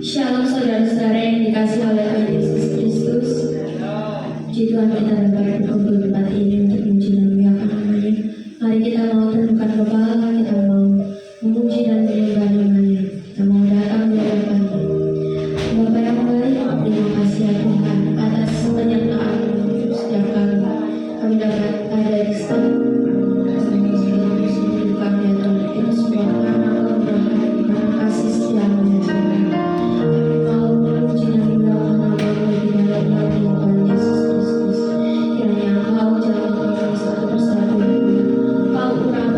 Shalom saudara-saudara yang dikasihi oleh Tuhan Yesus Kristus. Puji Tuhan, kita dapat berkumpul di tempat ini untuk memuji dan memuliakan nama-Nya. Mari kita mau tundukkan kepala, kita mau memuji dan menyembah nama-Nya. Kita mau datang di hadapan-Nya. Bapa yang baik, terima kasih ya Tuhan atas penyertaan-Mu setiap kali kami dapat ada di sini. Kami ya Tuhan, kita semua karena kemudahan, karena kasih setia-Mu ya Tuhan. Yesus Kristus, kiranya Engkau jalan kami satu persatu, Engkau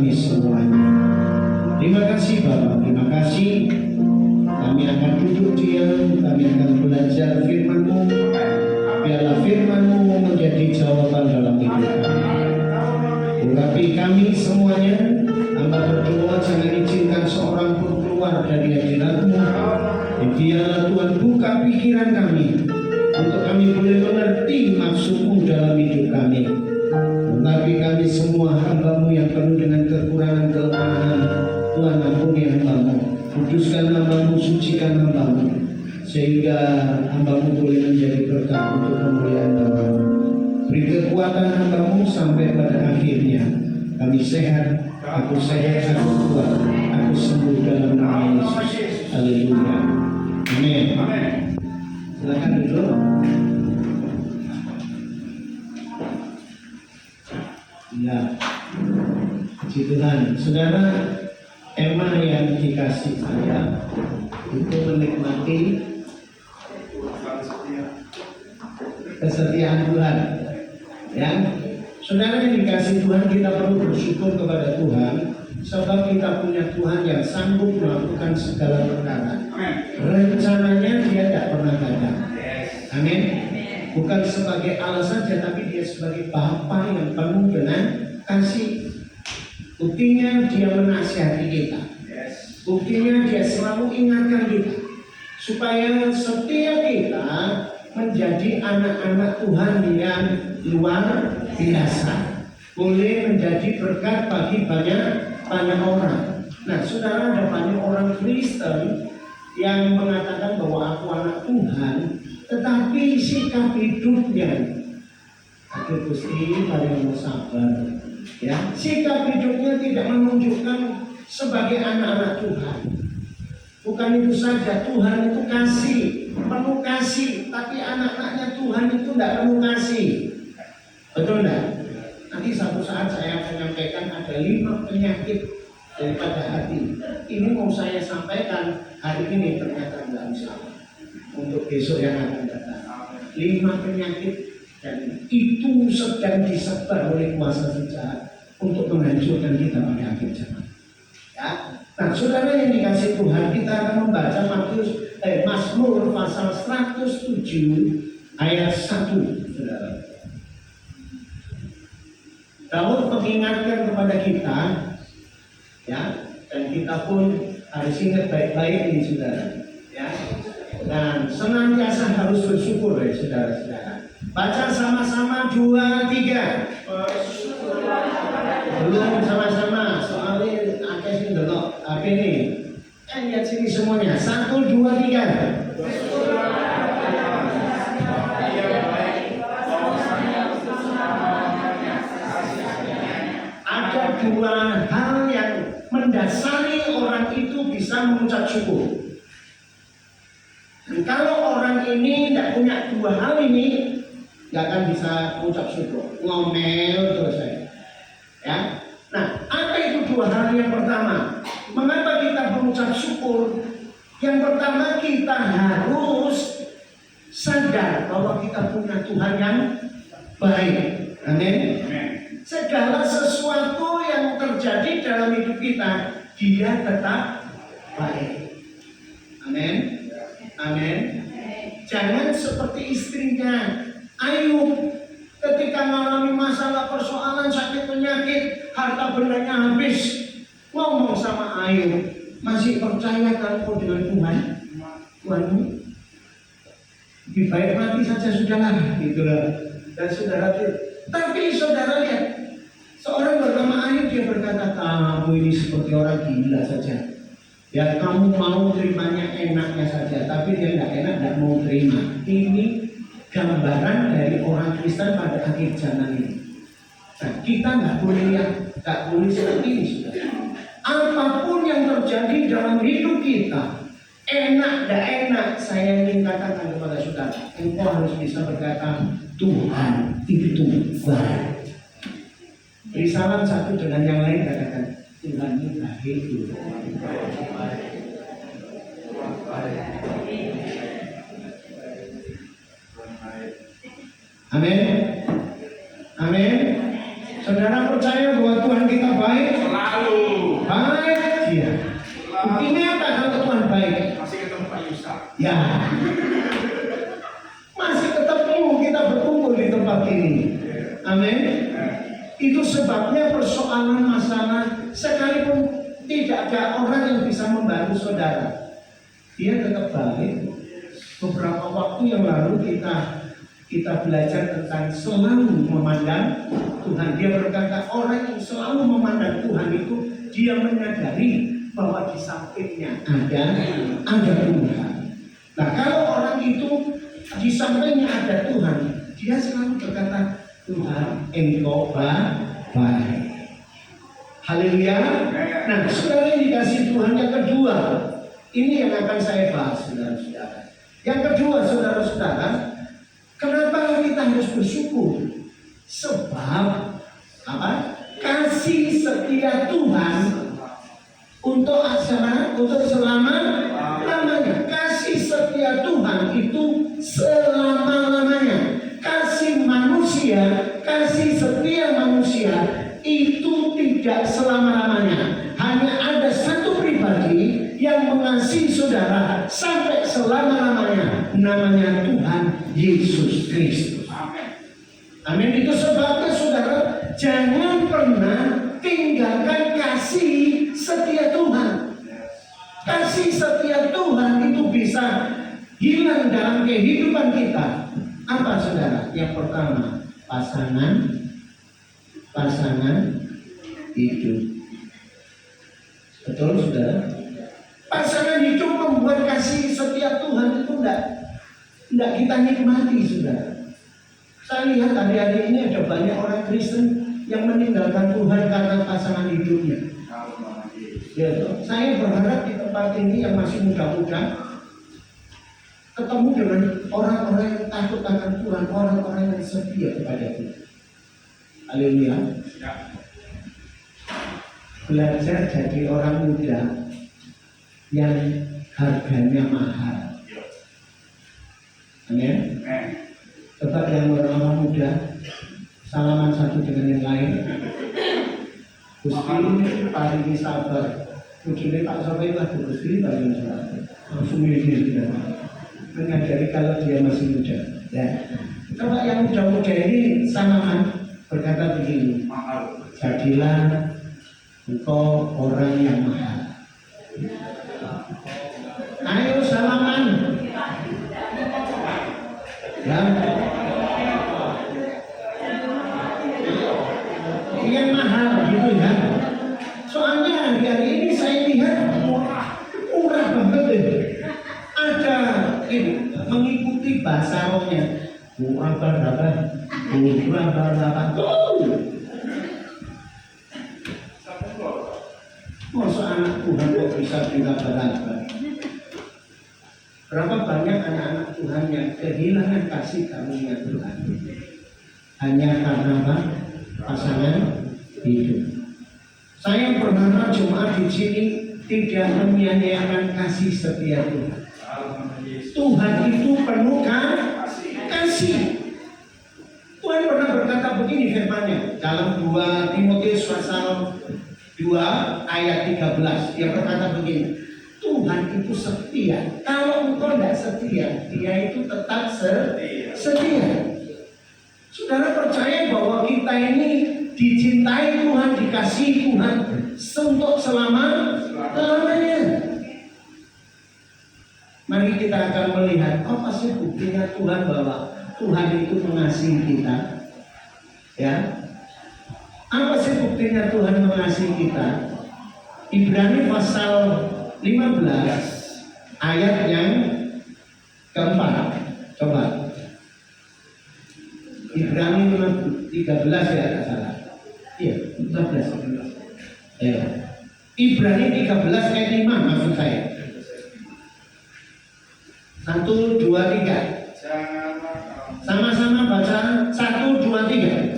kami semuanya. Terima kasih Bapak, terima kasih. Kami akan duduk diam, kami akan belajar firman-Mu. Biarlah firman-Mu menjadi jawaban dalam hidup kami. Urapi kami semuanya. Hamba berdoa jangan izinkan seorang pun keluar dari hadirat-Mu. Biarlah Tuhan buka pikiran kami untuk kami boleh mengerti maksud-Mu dalam hidup kami. Tetapi kami semua hamba-Mu yang penuh dengan kekurangan kelemahan, Tuhan ampuni hamba-Mu, kuduskan hamba-Mu, sucikan hamba-Mu, sehingga hamba-Mu boleh menjadi berkat untuk kemuliaan nama-Mu. Beri kekuatan hamba-Mu sampai pada akhirnya kami sehat, aku sehat, aku kuat, aku sembuh dalam nama Yesus. Haleluya. Amin. Silakan duduk. Ya, puji Tuhan. Saudara, Emma yang dikasih saya itu menikmati kesetiaan Tuhan. Ya, saudara yang dikasih Tuhan, kita perlu bersyukur kepada Tuhan, sebab kita punya Tuhan yang sanggup melakukan segala perkara. Rencananya Dia tidak pernah gagal. Amin. Bukan sebagai Allah saja, tapi Dia sebagai Bapa yang penuh dengan kasih. Buktinya Dia menasihati kita. Buktinya Dia selalu ingatkan kita supaya setiap kita menjadi anak-anak Tuhan yang luar biasa, boleh menjadi berkat bagi banyak orang. Nah, saudara, ada banyak orang Kristen yang mengatakan bahwa aku anak Tuhan, tetapi sikap hidupnya, aduh Gusti, paling sabar. Ya, sikap hidupnya tidak menunjukkan sebagai anak-anak Tuhan. Bukan itu saja, Tuhan itu kasih, penuh kasih, tapi anak-anaknya Tuhan itu tidak penuh kasih. Betul tidak? Nanti satu saat saya akan menyampaikan ada 5 penyakit daripada hati. Ini mau saya sampaikan hari ini, ternyata tidak bisa. Untuk besok yang akan datang. 5 penyakit, dan itu sedang disebar oleh kuasa jahat untuk menghancurkan kita pada akhir zaman. Ya. Nah, saudara yang dikasih Tuhan, kita akan membaca Mazmur pasal 107 ayat 1, saudara. Daud mengingatkan kepada kita, ya, dan kita pun harus ingat baik-baik ini, saudara. Ya. Dan senantiasa harus bersyukur, ya, saudara-saudara. Baca sama-sama 2, 3. Belum sama-sama, soalnya akeh sing delok HP ini. Lihat sini semuanya. 1, 2, 3. Ada 2 hal yang mendasari orang itu bisa mengucap syukur. Dan kalau orang ini tidak punya 2 hal ini, nggak akan bisa mengucap syukur, ngomel terus saya. Ya, nah, apa itu 2 hal? Yang pertama, mengapa kita mengucap syukur? Yang pertama, kita harus sadar bahwa kita punya Tuhan yang baik. Amin. Segala sesuatu yang terjadi dalam hidup kita, Dia tetap baik. Amin. Amin. Jangan seperti istrinya Ayub, ketika mengalami masalah, persoalan, sakit, penyakit, harta bendanya habis, ngomong sama Ayub, masih percaya kamu dengan Tuhan? Tuhanmu lebih baik mati saja sudahlah, gitulah. Dan saudara, tapi saudara lihat, seorang bernama Ayub, dia berkata, kamu ini seperti orang gila saja. Ya, kamu mau terimanya enaknya saja, tapi dia tidak enak, tidak mau terima. Ini gambaran dari orang Kristen pada akhir zaman ini. Nah, kita nggak boleh lihat, nggak boleh seperti ini, saudara. Apapun yang terjadi dalam hidup kita, enak dan enak, saya ingin katakan kepada saudara, engkau harus bisa berkata, Tuhan itu baik. Beri salam satu dengan yang lain, katakan, Tuhan itu baik. Amin. Amin. Saudara percaya bahwa Tuhan kita baik? Selalu. Artinya apa kalau Tuhan baik? Masih ketemu Pak Yusa. Ya, masih ketemu kita berkumpul di tempat ini. Amin. Itu sebabnya persoalan masalah sekalipun tidak ada orang yang bisa membantu saudara, dia tetap baik. Beberapa waktu yang lalu kita belajar tentang selalu memandang Tuhan. Dia berkata orang yang selalu memandang Tuhan itu dia menyadari bahwa di sampingnya ada Tuhan. Nah kalau orang itu di sampingnya ada Tuhan, dia selalu berkata Tuhan engkau baik. Haleluya. Nah saudara yang dikasih Tuhan yang kedua, ini yang akan saya bahas saudara-saudara. Yang kedua saudara-saudara, kenapa kita harus bersyukur? Sebab apa? Kasih setia Tuhan untuk selama-lamanya. Kasih setia Tuhan itu selama-lamanya. Kasih manusia, kasih setia manusia itu tidak selama-lamanya. Hanya ada satu pribadi yang mengasihi saudara sampai selama-lamanya, namanya Tuhan Yesus Kristus. Amin. Itu sebabnya saudara jangan pernah tinggalkan kasih setia Tuhan. Kasih setia Tuhan itu bisa hilang dalam kehidupan kita. Apa saudara? Yang pertama, pasangan hidup. Betul saudara? Pasangan hidup membuat kasih setia Tuhan itu tidak kita nikmati saudara. Saya lihat hari-hari ini ada banyak orang Kristen yang meninggalkan Tuhan karena pasangan hidupnya. Ya, saya berharap di tempat ini yang masih muda-muda ketemu dengan orang-orang yang takut akan Tuhan, orang-orang yang setia kepada Tuhan. Haleluya. Belajar jadi orang muda yang harganya mahal. Amin. Tetap yang orang muda salaman satu dengan yang lain. Gusti paringi sabar. Ujungnya Pak Sopai lah Gusti paringi sabar. Langsung ini mengajari kalau dia masih muda. Ya. Coba yang muda-muda ini salaman berkata begini. Jadilah engkau orang yang mahal. Ayo salaman. Ya. Yang mahal gitu ya. Soalnya hari ini saya lihat murah banget. Ada ini mengikuti bahasa rohnya. Murah berapa? Murah berapa? Masa anak Tuhan kok bisa berapa? Berapa banyak anak-anak Tuhan yang kehilangan kasih karunia Tuhan hanya karena apa? Pasangan hidup. Saya berharap jemaat di sini tidak menyia-nyiakan kasih setia Tuhan. Tuhan itu penuh kasih. Tuhan pernah berkata begini firman-Nya dalam 2 Timotius pasal 2 ayat 13. Dia berkata begini, Tuhan itu setia. Kalau engkau tidak setia, dia itu tetap setia. Saudara percaya bahwa kita ini dicintai Tuhan, dikasihi Tuhan untuk selama-lamanya. Mari kita akan melihat apa sih buktinya Tuhan bahwa Tuhan itu mengasihi kita. Ya. Apa sih buktinya Tuhan mengasihi kita? Ibrani pasal 15 ayat yang keempat. Coba. Ibrani 13 ya, tidak salah. Iya, 15. Ya. Ibrani 13 ayat 5 maksud saya. 1, 2, 3. Sama-sama baca 1, 2, 3.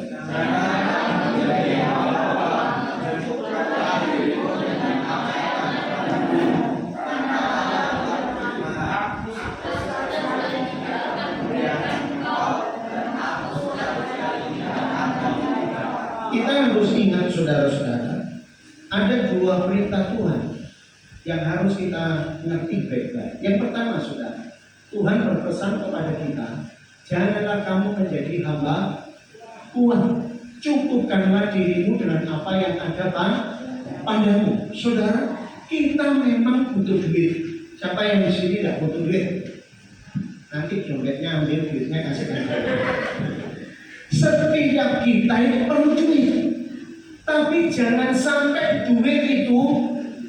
Kita harus ingat saudara-saudara, ada dua perintah Tuhan. yang harus kita ngerti baik-baik. Yang pertama, saudara, Tuhan berpesan kepada kita, janganlah kamu menjadi hamba uang. Cukupkanlah dirimu dengan apa yang ada padamu. Saudara, kita memang butuh duit. Siapa yang di sini tidak butuh duit? Nanti dompetnya ambil, duitnya kasih ke saya. Setiap kita itu perlu duit. Tapi jangan sampai duit itu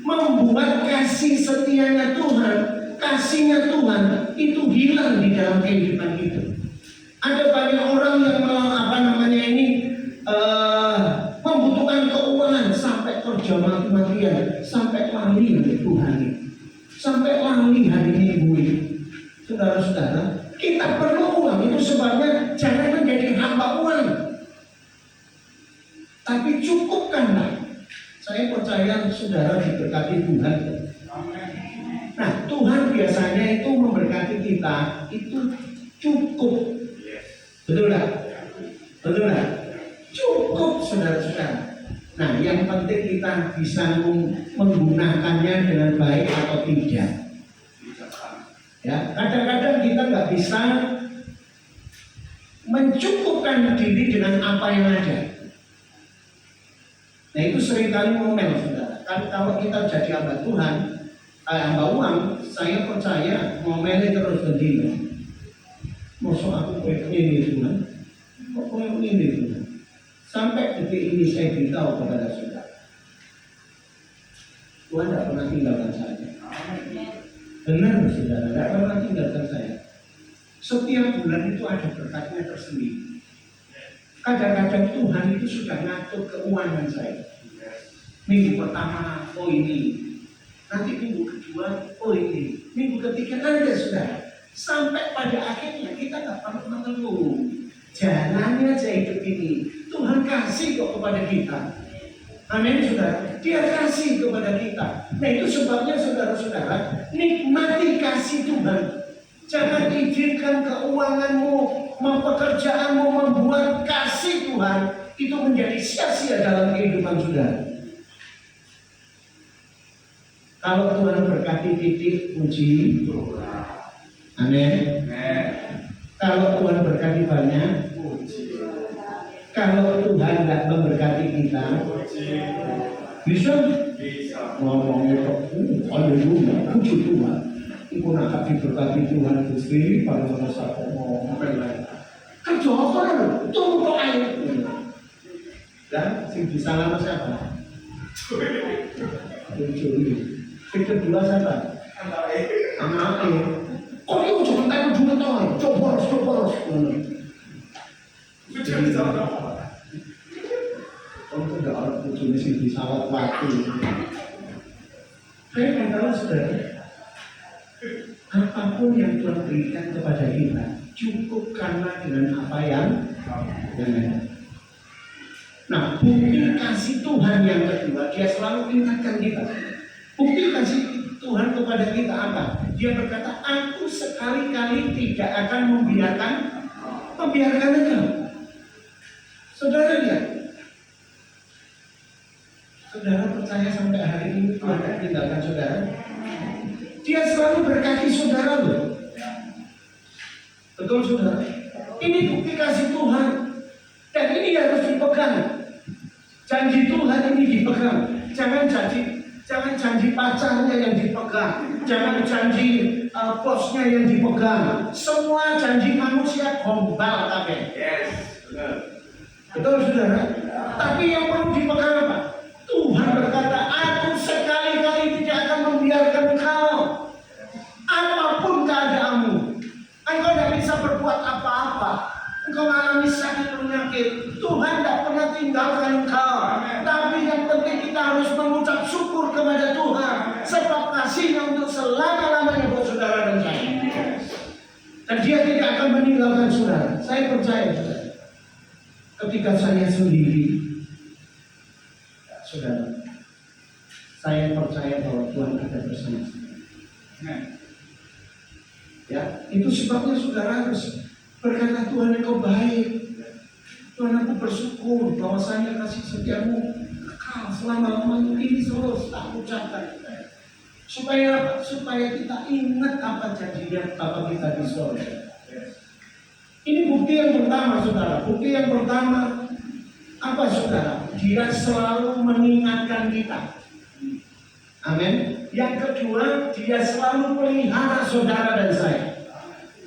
membuat kasih setianya Tuhan, kasihnya Tuhan itu hilang di dalam kehidupan kita. Ada banyak orang yang membutuhkan keuangan sampai kerja mati-matian, sampai lali dari Tuhan, sampai lali hari Minggu ini. Saudara-saudara, kita perlu uang, itu sebabnya jangan menjadi hamba uang. Tapi cukupkanlah. Saya percaya saudara diberkati Tuhan. Nah, Tuhan biasanya itu memberkati kita itu cukup. Betul tak? Betul tak? Cukup, saudara-saudara. Nah, yang penting kita bisa menggunakannya dengan baik atau tidak. Ya, kadang-kadang kita nggak bisa mencukupkan diri dengan apa yang ada. Nah, itu seringkali ngomel, saudara. Kan kalau kita jadi hamba Tuhan, hamba uang, saya percaya ngomelnya terus berdiri. Masuk aku kayak ini Tuhan, kok kayak ini Tuhan. Sampai detik ini saya beritahu kepada saudara, Tuhan tidak pernah tinggalkan saya. Benar saudara, tidak pernah tinggalkan saya. Setiap bulan itu ada berkatnya tersendiri. Kadang-kadang Tuhan itu sudah ngatur keuangan saya. Minggu pertama, oh ini. Nanti minggu kedua, oh ini. Minggu ketiga ada saudara. Sampai pada akhirnya kita nggak perlu mengeluh. Jalannya aja hidup ini. Tuhan kasih kok kepada kita. Amin, saudara. Dia kasih kepada kita. Nah, itu sebabnya saudara-saudara, nikmati kasih Tuhan. Jangan izinkan keuanganmu, pekerjaanmu membuat kasih Tuhan itu menjadi sia-sia dalam kehidupan saudara. Kalau Tuhan berkati titik, puji. Amin. Kalau Tuhan berkati banyak, kalau Tuhan tidak memberkati kita, bisa ngomongnya kok, haleluya, puji Tuhan. Ibu nak diberkati Tuhan Gusti, pada masa kok mau ngapain lagi? Kerja apa lo? Tunggu kok air. Dan sing bisa nama siapa? Juli. Sing kedua siapa? Anak. Kok itu cuma tanya dulu toh? Coba. Kalau tidak ada ujungnya sih bisa waktu. Saya kan tahu saudara, apapun yang Tuhan berikan kepada kita, cukupkanlah dengan apa yang ada. Nah, bukti kasih Tuhan yang kedua, dia selalu ingatkan kita. Bukti kasih Tuhan kepada kita apa? Dia berkata, aku sekali-kali tidak akan membiarkan engkau. Saudara lihat. Saudara percaya sampai hari ini Tuhan tidak tinggalkan saudara? Dia selalu berkati saudara loh. Betul saudara? Ini bukti kasih Tuhan. Dan ini harus dipegang. Janji Tuhan ini dipegang. Jangan janji pacarnya yang dipegang. Jangan janji bosnya yang dipegang. Semua janji manusia gombal kabeh. Yes. Betul saudara? Tapi yang perlu dipegang apa? Tuhan berkata, aku sekali-kali tidak akan membiarkan engkau. Apapun keadaanmu, engkau tidak bisa berbuat apa-apa. Engkau mengalami sakit penyakit, Tuhan tidak pernah tinggalkan engkau. Tapi yang penting kita harus mengucap syukur kepada Tuhan, sebab kasihnya untuk selama-lamanya buat saudara dan saya. Dan dia tidak akan meninggalkan saudara. Saya percaya saudara. Ketika saya sendiri, saudara, saya percaya bahwa Tuhan ada bersama saya. Ya, itu sebabnya saudara harus berkata, Tuhan engkau baik. Tuhan aku bersyukur bahwasanya kasih setiamu kekal selama-lamanya. Ini terus tak ucapkan. Supaya kita ingat apa janjinya Bapa kita di surga. Ini bukti yang pertama, saudara. Bukti yang pertama apa, saudara? Dia selalu mengingatkan kita. Amin. Yang kedua, dia selalu pelihara saudara dan saya.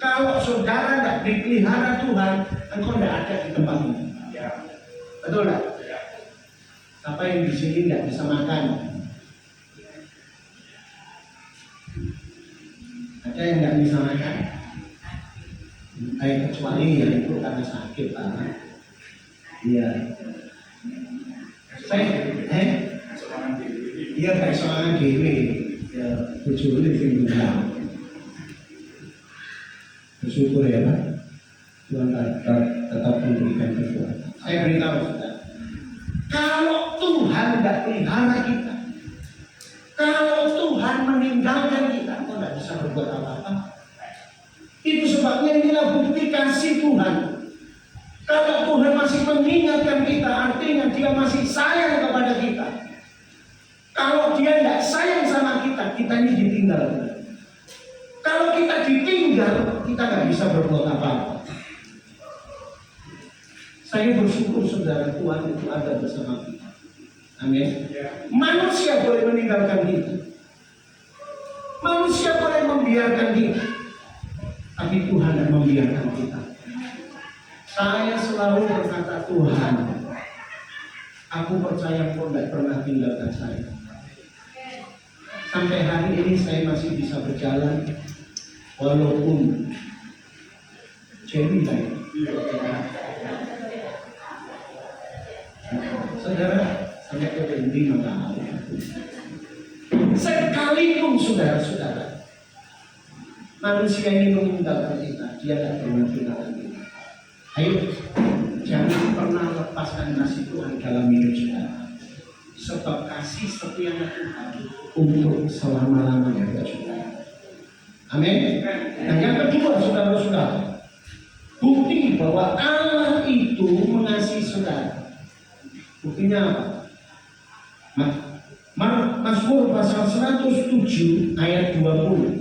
Kalau saudara tidak dipelihara Tuhan, engkau tidak ada di tempat ini. Betul tidak? Siapa yang di sini tidak bisa makan? Ada yang tidak bisa makan? Kecuali ya itu karena sakit, Pak. Iya. Iya kayak soalnya gini, ya tujuh ini bilang. Bersyukur ya Pak, Tuhan tetap memberikan kekuatan. Saya beritahu saudara, kalau Tuhan tidak pelihara kita, kalau Tuhan meninggalkan kita, kita tidak bisa berbuat apa-apa. Itu sebabnya inilah bukti kasih Tuhan. Kalau Tuhan masih mengingatkan kita, artinya Dia masih sayang kepada kita. Kalau Dia tidak sayang sama kita, kita ini ditinggal. Kalau kita ditinggal, kita nggak bisa berbuat apa-apa. Saya bersyukur saudara, Tuhan itu ada bersama kita. Amin. Manusia boleh meninggalkan kita, manusia boleh membiarkan kita, tapi Tuhan tidak membiarkan kita. Saya selalu berkata, Tuhan, aku percaya Kau tidak pernah tinggalkan saya. Sampai hari ini saya masih bisa berjalan, walaupun jadi saudara, sampai ke berhenti maka sekalipun saudara-saudara manusia ini meninggalkan kita, dia tidak pernah tinggalkan kita. Ayo, jangan pernah lepaskan kasih Tuhan dalam hidup saudara. Sebab kasih setianya Tuhan untuk selama-lamanya buat saudara. Amin. Nah yang kedua, saudara-saudara, bukti bahwa Allah itu mengasihi saudara. Buktinya apa? Mazmur pasal 107 ayat 20.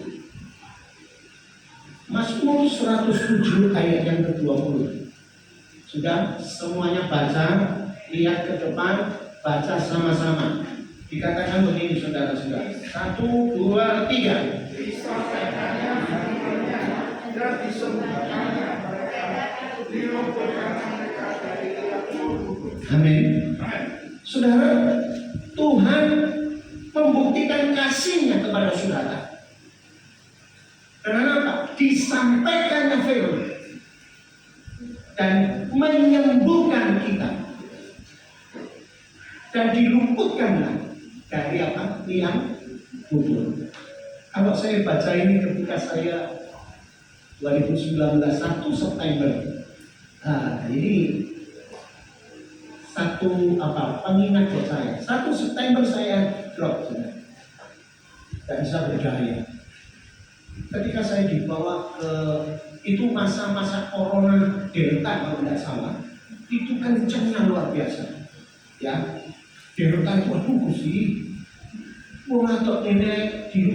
Mazmur 107 ayat yang ke-20. Sudah semuanya baca, lihat ke depan, baca sama-sama. Dikatakan begini saudara-saudara. 1, 2, 3. Amin. Saudara, Tuhan membuktikan kasih-Nya kepada saudara. Kenapa? Disampaikannya firman dan menyembuhkan kita dan diluputkanlah dari apa? Yang gugur. Kalau saya baca ini ketika saya 2019 1 September, ini satu pengingat buat saya. 1 September saya drop, tidak bisa berdaya. Ketika saya dibawa ke itu masa-masa corona Delta kalau tidak salah, itu kencangnya luar biasa. Ya, Delta itu aduh sih, mau ngatok nenek di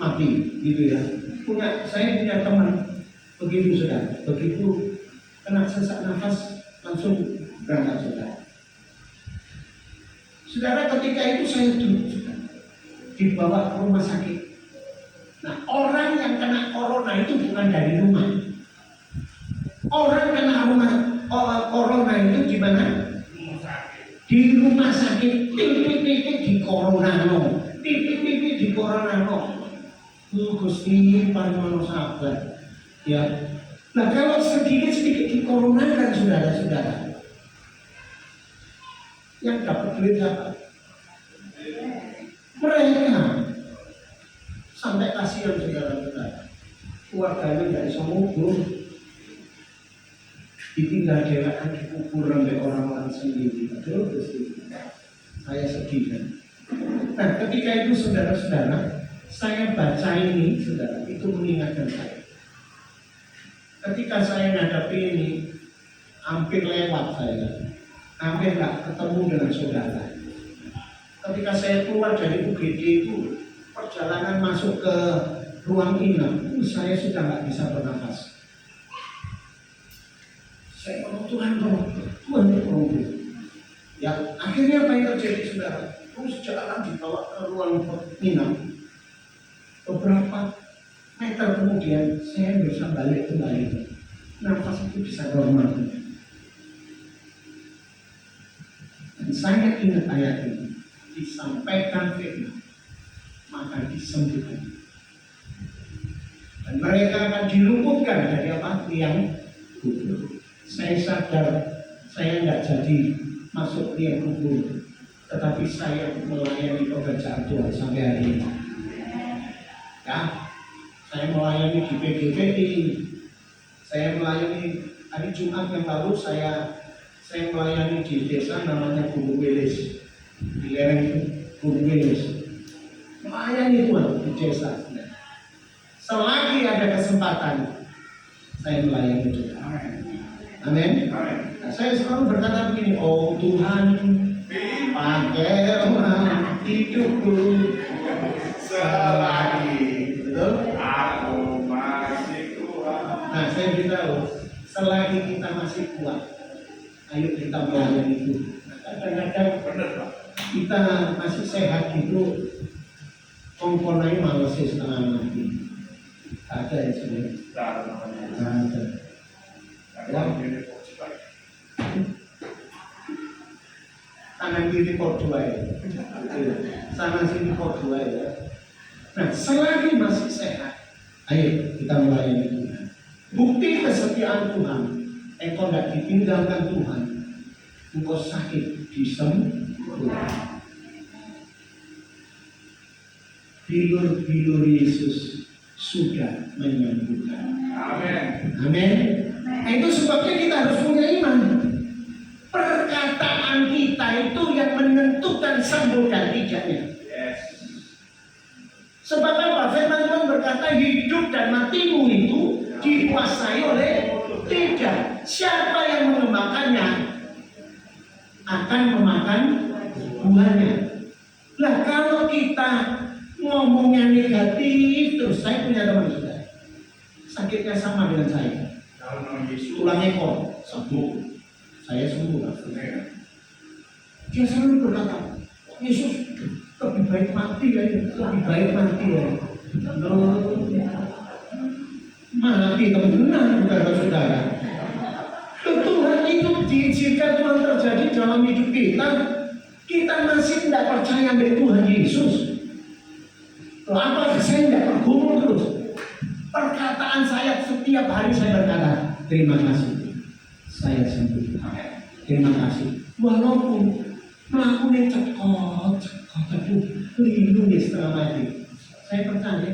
mati, gitu ya. Saya punya teman begitu saudara, begitu kena sesak nafas langsung berangkat saudara. Saudara ketika itu saya duduk dibawa ke rumah sakit. Nah orang yang kena corona itu bukan dari rumah. Orang kena corona itu di mana? Di rumah sakit. Titik-titik di corona no. Titik-titik di corona no. Gusti Parmono sabar. Ya. Nah kalau sedikit-sedikit di corona kan saudara-saudara, yang dapat duit apa? Mereka. Sampai kasihan saudara-saudara, keluarganya tidak bisa ngubur, ditinggal dewakan dikubur oleh orang-orang sendiri. Betul, saya sedih kan. Nah ketika itu saudara-saudara, saya baca ini saudara, itu mengingatkan saya. Ketika saya menghadapi ini, hampir lewat saya, hampir nggak ketemu dengan saudara. Ketika saya keluar dari UGD itu, perjalanan masuk ke ruang inap, saya sudah nggak bisa bernafas. Saya ngomong Tuhan tolong. Ya akhirnya apa yang terjadi saudara? Terus jalan dibawa ke ruang inap. Beberapa meter kemudian saya bisa balik kembali. Nafas itu bisa normal. Dan saya ingat ayat ini, disampaikan firman, maka disembuhkan. Dan mereka akan diluputkan dari apa? Liang kubur. Saya sadar saya tidak jadi masuk liang kubur, tetapi saya melayani pekerjaan Tuhan sampai hari ini. Ya, saya melayani di PGPI, saya melayani hari Jumat yang lalu saya melayani di desa namanya Gunung Wilis, di lereng Gunung Wilis. Melayani Tuhan di desa. Selagi ada kesempatan, saya melayani Tuhan. Amin. Nah, saya selalu berkata begini, oh Tuhan, pakai orang hidupku selagi aku masih kuat. Nah, saya beritahu, selagi kita masih kuat, ayo kita melayani Tuhan. Kadang-kadang kita masih sehat gitu, komponennya malah setengah mati. Ada ya sebenarnya. Ada. Kanan kiri pot dua ya, sana sini pot dua ya. Nah, selagi masih sehat, ayo kita melayani Tuhan. Bukti kesetiaan Tuhan, engkau tidak ditinggalkan Tuhan, engkau sakit disembuhkan. Bilur-bilur Yesus sudah menyembuhkan. Amin. Amin. Nah, itu sebabnya kita harus punya iman. Perkataan kita itu yang menentukan sembuh dan tidaknya. Yes. Sebab apa? Firman Tuhan berkata hidup dan matimu itu dikuasai oleh tidak. Siapa yang mengemakannya akan memakan buahnya. Lah kalau kita ngomongnya negatif terus, saya punya teman saudara, sakitnya sama dengan saya. Tulang ekor sembuh, saya sembuh. Dia selalu berkata, Yesus lebih baik mati ya, lebih baik mati ya. Mati teman-teman saudara. Tuhan itu jika Tuhan terjadi dalam hidup kita, kita masih tidak percaya dengan Tuhan Yesus. Apa saya tidak bergumul terus? Perkataan saya setiap hari saya berkata, terima kasih, saya sembuh. Terima kasih. Walaupun melakukan cekot, lindungi setengah mati. Saya percaya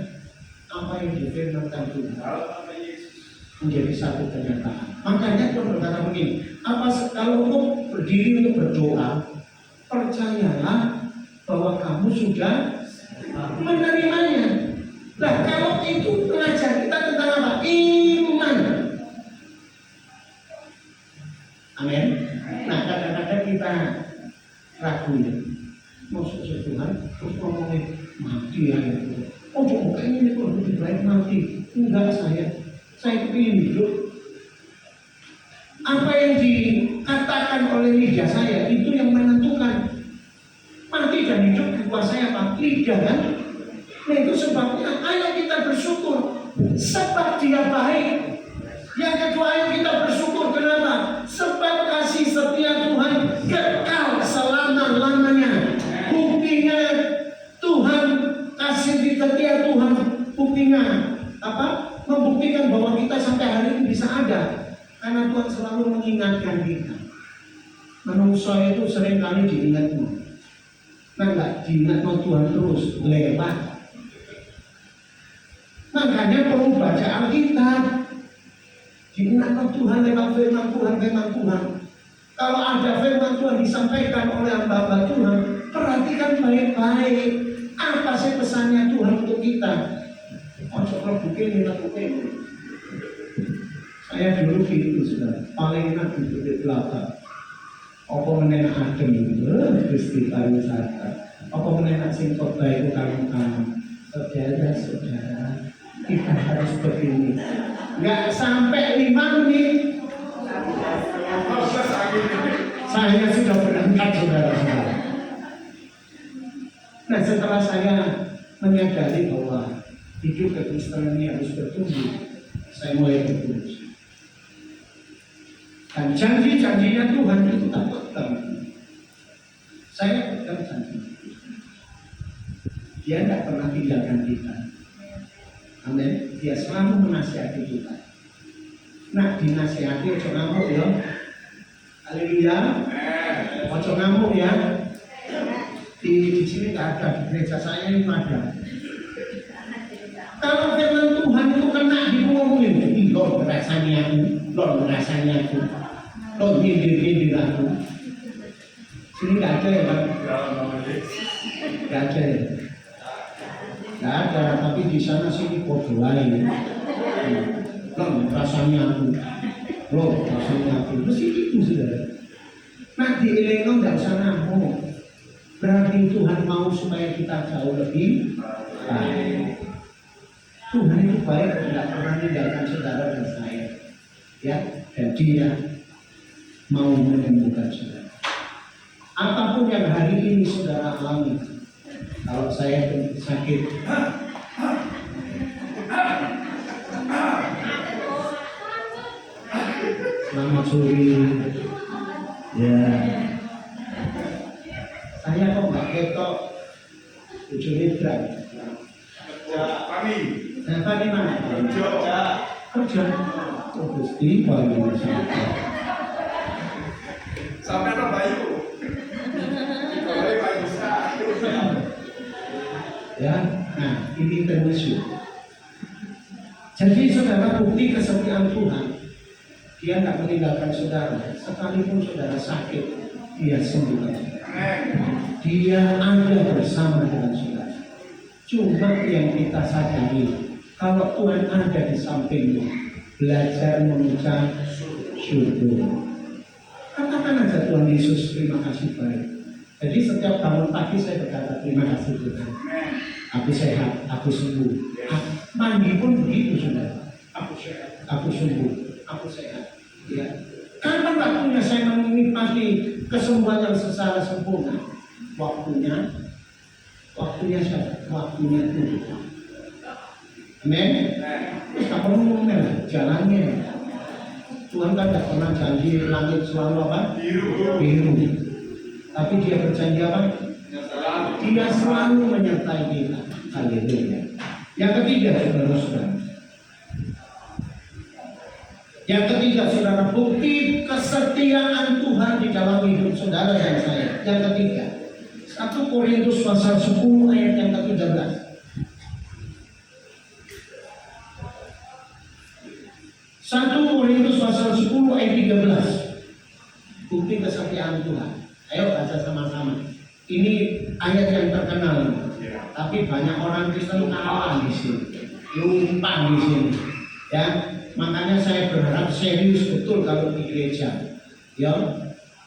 apa yang difirmankan Tuhan menjadi satu kenyataan. Makanya Tuhan berkata begini, kalau untuk berdiri untuk berdoa, percayalah bahwa kamu sudah menerimanya. Nah, kalau itu mengajar kita tentang apa? Iman. Amin. Nah, kadang-kadang kita ragu ya. Maksud Tuhan terus ngomongin mati ya. Oh, kayaknya ini kok lebih baik mati. Enggak, saya ingin hidup. Apa yang dikatakan oleh lidah saya itu yang menentukan. Mati dan hidup dikuasai apa? Lidah kan? Nah, itu sebabnya ayo kita bersyukur sebab dia baik. Yang kedua, ayo kita bersyukur kenapa? Sebab kasih setia Tuhan kekal selama-lamanya. Buktinya Tuhan, kasih setia Tuhan buktinya apa? Membuktikan bahwa kita sampai hari ini bisa ada karena Tuhan selalu mengingatkan kita. Manusia itu seringkali diingatkan. Nah, enggak diingat Tuhan terus lewat. Makanya perlu baca Alkitab. Diingat Tuhan lewat firman Tuhan. Kalau ada firman Tuhan disampaikan oleh hamba-hamba Tuhan, perhatikan baik-baik. Apa sih pesannya Tuhan untuk kita? Ojo bukin. Saya dulu gitu sudah paling enak duduk di belakang. Apa menenak adem, Gusti pariwisata. Apa menenak sing khotbah itu kamu. Saudara-saudara, kita harus begini. Nggak sampai 5 menit, saya sudah berangkat, saudara-saudara. Nah, setelah saya menyadari bahwa hidup kekristenan ini harus bertumbuh, saya mulai bertumbuh. Dan janji-janjinya Tuhan itu tak pegang. Saya pegang janji. Dia tidak pernah tinggalkan kita. Amin. Dia selalu menasihati kita. Nah, dinasihati ojo ngamuk ya. Haleluya. Ojo ngamuk ya. Di sini tak ada, di gereja saya ini ada. Kalau firman Tuhan itu kena di ngomongin, lo rasanya aku, lo rasanya aku, lo nyindir aku. Sini nggak ada ya Pak? Nggak ada ya. Nggak ada, tapi di sana sini bodoh lain. Lo rasanya aku, lo rasanya aku. Terus itu sudah. Nah di Eleno nggak usah ngamuk. Berarti Tuhan mau supaya kita jauh lebih baik. Tuhan itu baik, tidak pernah meninggalkan saudara dan saya. Ya, dan Dia mau menyembuhkan saudara. Apapun yang hari ini saudara alami, kalau saya sakit, selamat sore, ya. Saya kok nggak ketok, ujungnya berat. Nah, tadi mana? Kerja. Oh, Gusti, paling sampai ada bayu. Ya, nah ini termasuk. Jadi saudara, bukti kesetiaan Tuhan, Dia tidak meninggalkan saudara. Sekalipun saudara sakit, Dia sembuhkan. Dia ada bersama dengan saudara. Cuma yang kita sadari, kalau Tuhan ada di sampingmu, belajar mengucap syukur. Katakan aja Tuhan Yesus, terima kasih baik. Jadi setiap bangun pagi saya berkata terima kasih Tuhan. Aku sehat, aku sembuh. Mandi pun begitu sudah. Aku sehat, aku sembuh, aku sehat. Ya. Kapan waktunya saya menikmati kesembuhan yang secara sempurna? Waktunya siapa? Waktunya Tuhan. Amin. Tak perlu ngomel, jalannya. Tuhan kan tidak pernah janji langit selalu apa? Biru. Tapi Dia berjanji apa? Dia selalu menyertai kita. Haleluya. Yang ketiga, saudara-saudara. Yang ketiga, saudara, bukti kesetiaan Tuhan di dalam hidup saudara dan saya. Yang ketiga, 1 Korintus pasal 10 ayat yang ke-13. 1 Korintus pasal 10 ayat 13. Bukti kesetiaan Tuhan. Ayo baca sama-sama. Ini ayat yang terkenal. Tapi banyak orang Kristen kalah di sini. Lupa di sini. Ya, makanya saya berharap serius betul kalau di gereja. Ya,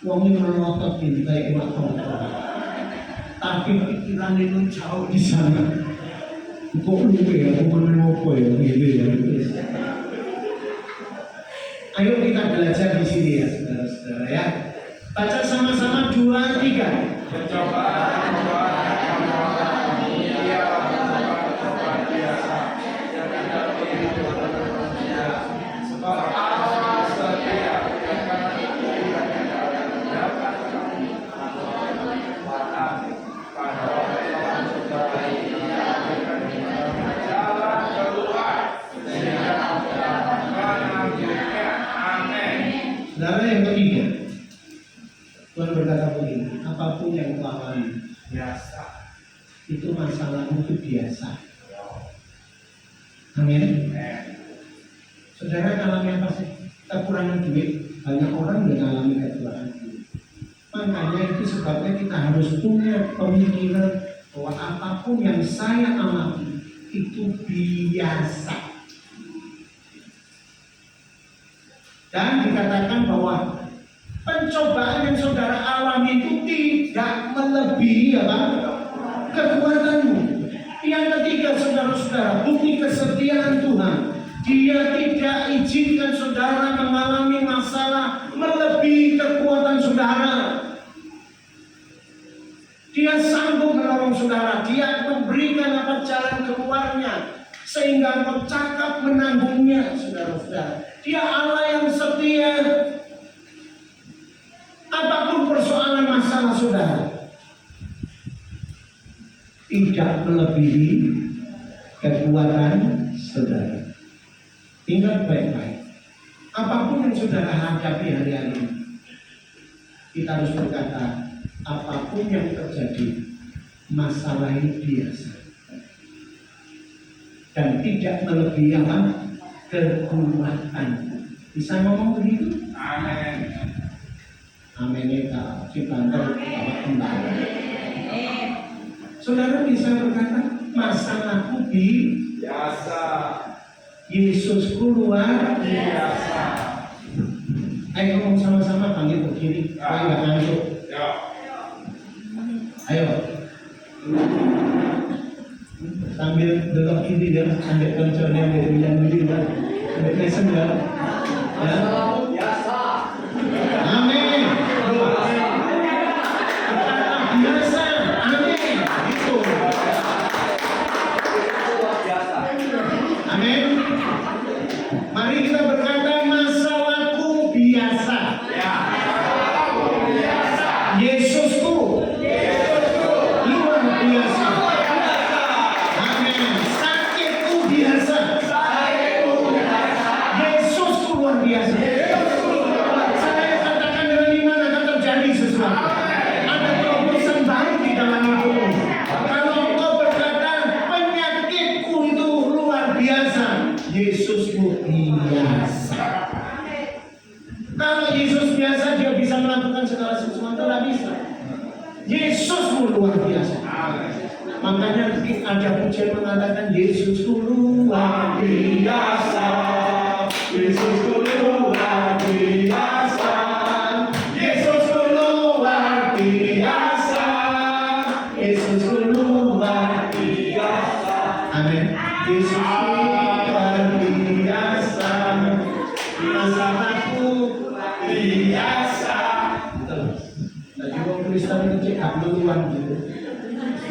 wong melotot bintai waktu. Tapi pikiran itu jauh di sana. Kok lupa ya, kok apa ya, gitu ya. Ayo kita belajar di sini ya, saudara-saudara ya. Baca sama-sama 2, 3. Saudara yang ketiga, Tuhan berkata begini, apapun yang kau alami, biasa. Itu masalah itu biasa. Amin. Saudara alami apa sih? Kekurangan duit. Banyak orang yang alami kekurangan duit. Makanya itu sebabnya kita harus punya pemikiran bahwa apapun yang saya alami itu biasa. Dan dikatakan bahwa pencobaan yang saudara alami itu tidak melebihi apa? Kekuatanmu. Yang Yang ketiga, saudara-saudara, bukti kesetiaan Tuhan. Dia tidak izinkan saudara mengalami masalah melebihi kekuatan saudara. Dia sanggup menolong saudara. Dia memberikan apa jalan keluarnya sehingga engkau cakap menanggungnya, saudara-saudara. Dia Allah yang setia. Apapun persoalan masalah saudara, tidak melebihi kekuatan saudara. Ingat baik-baik. Apapun yang saudara hadapi hari-hari ini, kita harus berkata, apapun yang terjadi, masalah ini biasa dan tidak melebihi apa? Kekuatan. Bisa ngomong begitu? Amin. Amin ya, kita kembali. Saudara bisa berkata, masalahku Biasa. Yesusku luar Biasa. Ayo ngomong sama-sama, panggil ke kiri, supaya nggak ngantuk. Ya. Ayo. Sambil belok kiri ya, sambil koncornya dari yang diri ya. Sambil lesen ya. Ya. Biasa. Amin. Biasa. Amin. Itu. Amin. Mari kita berkata, masalahku biasa. Ya. Yesusku luar biasa. Amin. Sakitku biasa. Yesusku luar biasa. Saya katakan dengan iman akan terjadi sesuatu. Ada terobosan baru di dalam hidupmu. Kalau engkau berkata penyakitku itu luar biasa, Yesusmu biasa. Kalau Yesus biasa, dia bisa melakukan segala sesuatu, tidak bisa. Yesusmu luar biasa. Makanya ada pujian mengatakan Yesusku luar biasa. Yesusku luar biasa. Yesusku luar biasa. Yesusku luar biasa. Amin. Yesusku luar biasa. Masalahku biasa. Tadi orang Kristen itu cek up duluan gitu.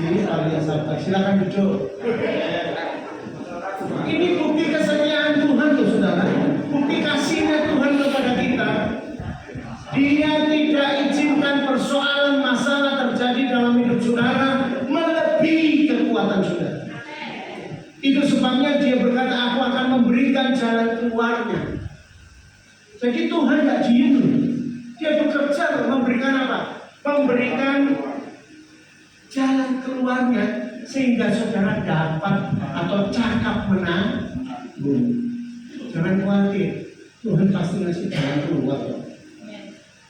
Ini kalian sabar. Silakan duduk. Ini bukti kesetiaan Tuhan tuh saudara. Bukti kasihnya Tuhan kepada kita. Dia tidak izinkan persoalan masalah terjadi dalam hidup saudara melebihi kekuatan saudara. Itu sebabnya dia berkata, aku akan memberikan jalan keluarnya. Jadi Tuhan tidak diem. Dia bekerja memberikan apa? Memberikan jalan keluarnya sehingga saudara dapat atau cakap menanggung. Jangan khawatir, Tuhan pasti ngasih jalan keluar.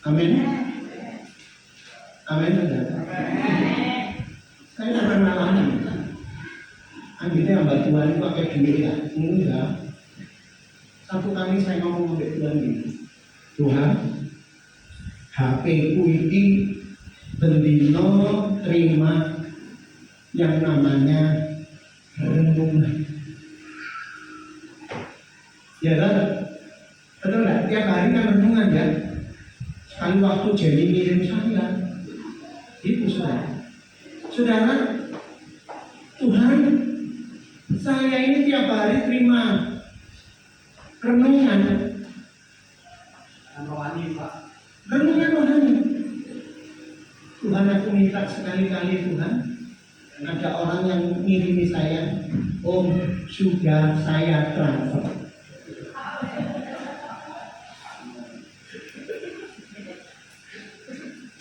Amin. Amin. Saya pernah mengalami. Akhirnya hamba Tuhan itu pakai duit ya. Enggak. Satu kali saya ngomong sama Tuhan ini, Tuhan, HP ku ini bendino terima yang namanya renungan. Ya kan? Betul nggak? Tiap hari kan renungan ya. Sekali waktu jadi ngirim saya. Itu saudara. Saudara, Tuhan, saya ini tiap hari terima renungan. Renungan rohani. Tuhan, aku minta sekali-kali Tuhan, ada orang yang ngirimi saya, Om, sudah saya transfer.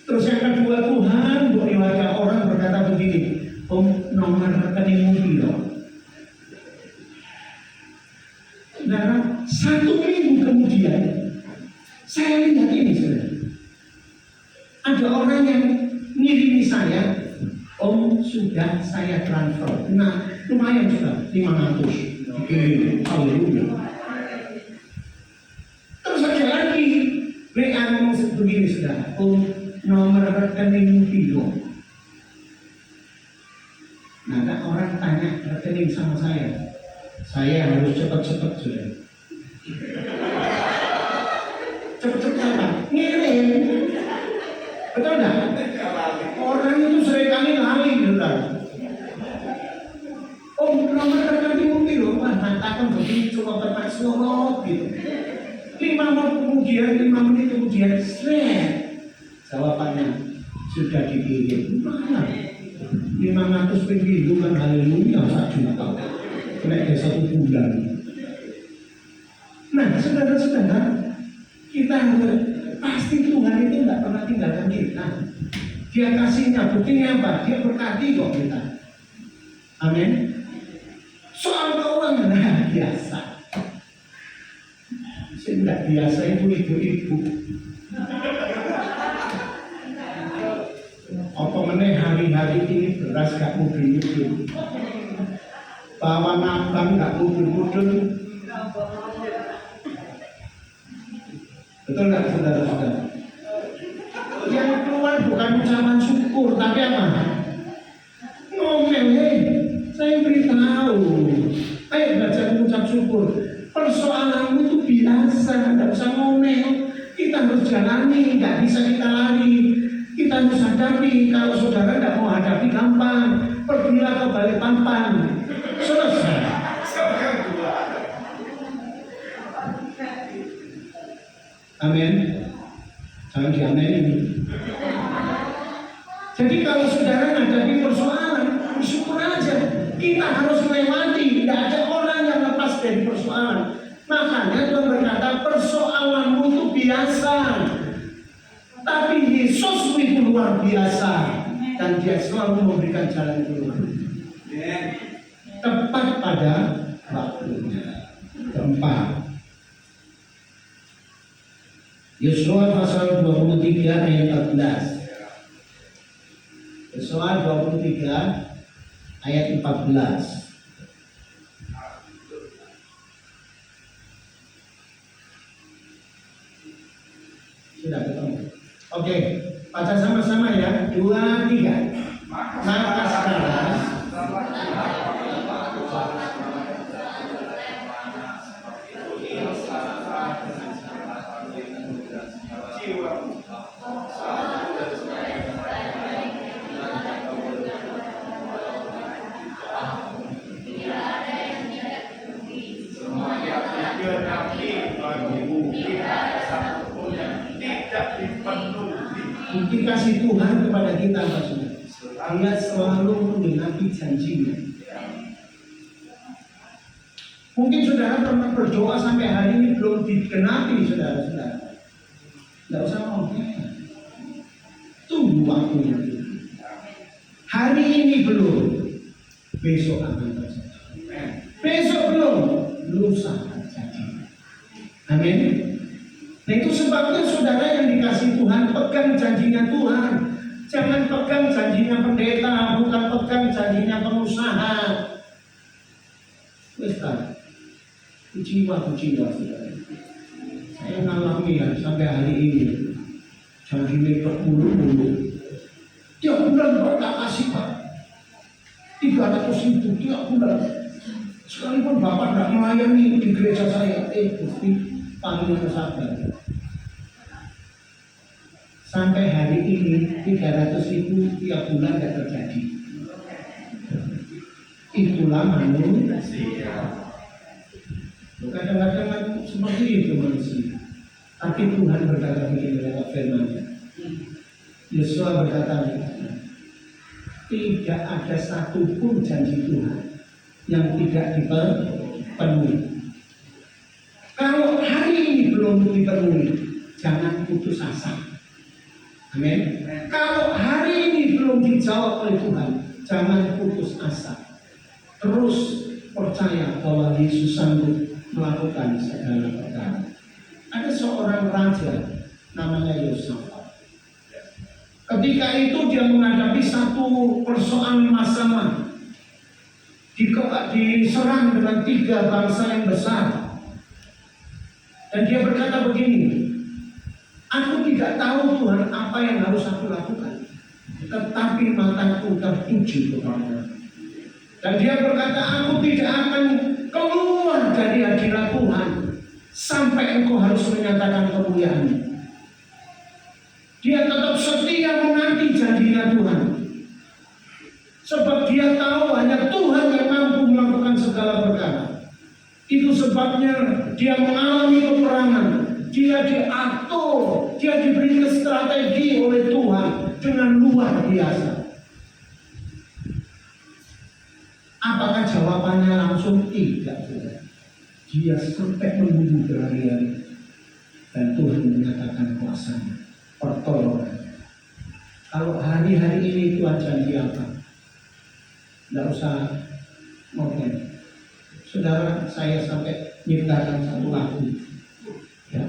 Terus yang kedua, Tuhan, ada orang berkata begini, Om, nomor rekeningmu piro? Saudara, 1 minggu kemudian saya lihat ini saudara. Ada orang yang ngirimi saya, Om, sudah saya transfer. Nah, lumayan sudah 500. Oke, haleluya. Terus ada lagi WA ngomong begini saudara, Om, nomor rekeningmu piro? Nah, ada orang tanya rekening sama saya harus cepat-cepat sudah. Cepat-cepat apa? Ngirim. Betul nggak? Orang itu seringkali lali, saudara. Oh, nomor rekening mungkin loh, mengatakan begini cuma berpas ngomong gitu. 5 menit kemudian, jawabannya sudah dikirim. Mana? 500 ribu kan haleluya 1 juta. Kena 1 bulan. Nah, saudara-saudara, kita pasti Tuhan itu tidak pernah tinggalkan kita. Dia kasihnya, buktinya apa? Dia berkati kok kita. Amin. Soal keuangan nah, biasa. Tidak biasa itu ibu-ibu. Apa meneh hari-hari ini beras gak mudun-mudun, bawa nambang gak mudun-mudun. Betul nggak saudara-saudara? Yang keluar bukan ucapan syukur, tapi apa? Ngomel, saya beritahu. Ayo belajar mengucap syukur. Persoalanmu itu biasa, tidak usah ngomel. Kita harus jalani, tidak bisa kita lari. Kita harus hadapi. Kalau saudara tidak mau hadapi, gampang. Pergilah ke Balikpapan. Selesai. Amin. Jangan diamin ini. Jadi kalau saudara hadapi persoalan, bersyukur aja. Kita harus melewati. Tidak ada orang yang lepas dari persoalan. Makanya Tuhan berkata persoalanmu itu biasa, tapi Yesus itu luar biasa dan Dia selalu memberikan jalan keluar. Tepat pada waktunya. Keempat, Yosua pasal 23 ayat 14. Yosua 23 ayat 14. Sudah ketemu. Oke, baca sama-sama ya. 2, 3. Maka sekarang bukti kasih Tuhan kepada kita, maksudnya Dia selalu menggenapi janjinya. Mungkin saudara pernah berdoa sampai hari ini belum digenapi, saudara-saudara. Tidak usah ngomong. Tunggu waktunya. Hari ini belum, besok akan terjadi. Besok belum, lusa akan terjadi. Amin. Nah itu sebabnya saudara yang dikasih Tuhan, pegang janjinya Tuhan. Jangan pegang janjinya pendeta, bukan pegang janjinya pengusaha. Ustaz, jiwa saudara. Saya ngalami ya sampai hari ini. Janjinya berpuluh-puluh. Tiap bulan Pak tak kasih Pak 300.000 tiap bulan. Sekalipun Bapak tidak melayani di gereja saya, Gusti panggil sabar. Sampai hari ini 300.000 tiap bulan tidak terjadi. Itulah manusia. Kadang-kadang seperti itu manusia. Tapi Tuhan berkata begini lewat firman-Nya. Yosua berkata, tidak ada satupun janji Tuhan yang tidak dipenuhi. Kalau hari ini belum dipenuhi, jangan putus asa. Amin. Kalau hari ini belum dijawab oleh Tuhan, jangan putus asa. Terus percaya bahwa Yesus sanggup melakukan segala perkara. Ada seorang raja namanya Yosafat. Ketika itu dia menghadapi satu persoalan masalah, diserang dengan 3 bangsa yang besar. Dan dia berkata begini, aku tidak tahu Tuhan apa yang harus aku lakukan, tetapi mataku tertuju kepada Dan dia berkata, aku tidak akan keluar dari hadirat Tuhan sampai engkau harus menyatakan kemuliaan-Mu. Dia tetap setia menanti janjinya Tuhan. Sebab dia tahu hanya Tuhan yang mampu melakukan segala perkara. Itu sebabnya dia mengalami peperangan. Dia diatur, dia diberi strategi oleh Tuhan dengan luar biasa. Apakah jawabannya langsung? Tidak. Dia sampai menunggu berhari-hari. Dan Tuhan menyatakan kuasanya, pertolongan. Kalau hari-hari ini Tuhan janji apa? Tidak usah ngomong. Saudara, saya sampai nyiptakan satu lagu. Ya.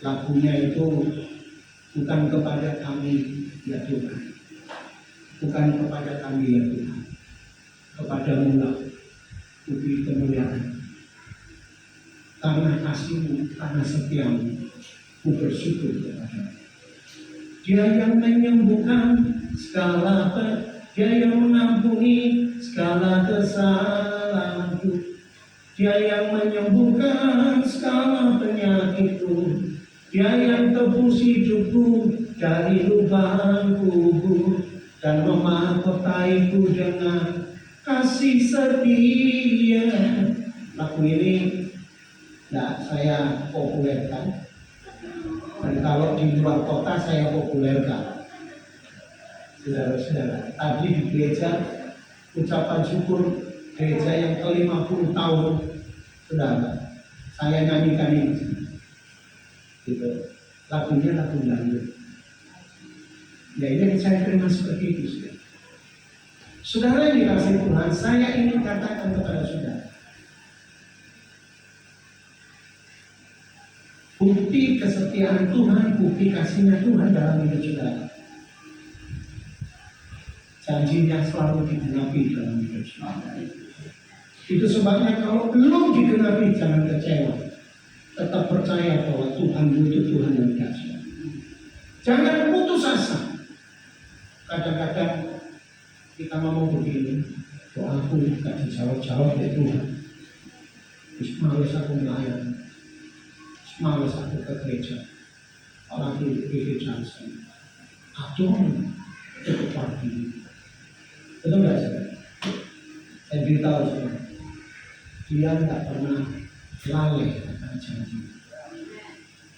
Lagunya itu bukan kepada kami, ya Tuhan. Bukan kepada kami, ya Tuhan. Kepadamu lah beri kemuliaan. Karena kasih-Mu, karena setiamu, ku bersyukur kepada-Mu. Dia yang menyembuhkan segala Dia yang mengampuni segala kesalahanku. Dia yang menyembuhkan segala penyakitku. Dia yang tebus hidupku dari lubang kubur dan memahkotaiku dengan kasih setia. Lagu ini tidak saya populerkan. Dan kalau di luar kota saya populerkan. Saudara-saudara, tadi di gereja ucapan syukur gereja yang ke-50 tahun, saudara, saya nyanyikan ini. Gitu. Lagunya lagu dangdut. Ya ini saya terima seperti itu, saudara. Saudara yang dikasih Tuhan, saya ingin katakan kepada saudara, bukti kesetiaan Tuhan, bukti kasihnya Tuhan dalam hidup saudara. Janjinya selalu digenapi dalam hidup saudara. Itu sebabnya kalau belum digenapi jangan kecewa. Tetap percaya bahwa Tuhan itu Tuhan yang dahsyat. Jangan putus asa. Kadang-kadang kita ngomong begini, doaku tidak dijawab-jawab oleh Tuhan. Terus males aku melayani. Males aku ke gereja. Orang itu gereja saya. Aduh, cukup pagi. Betul nggak saudara? Saya beritahu saudara, dia tidak pernah lalai akan janji.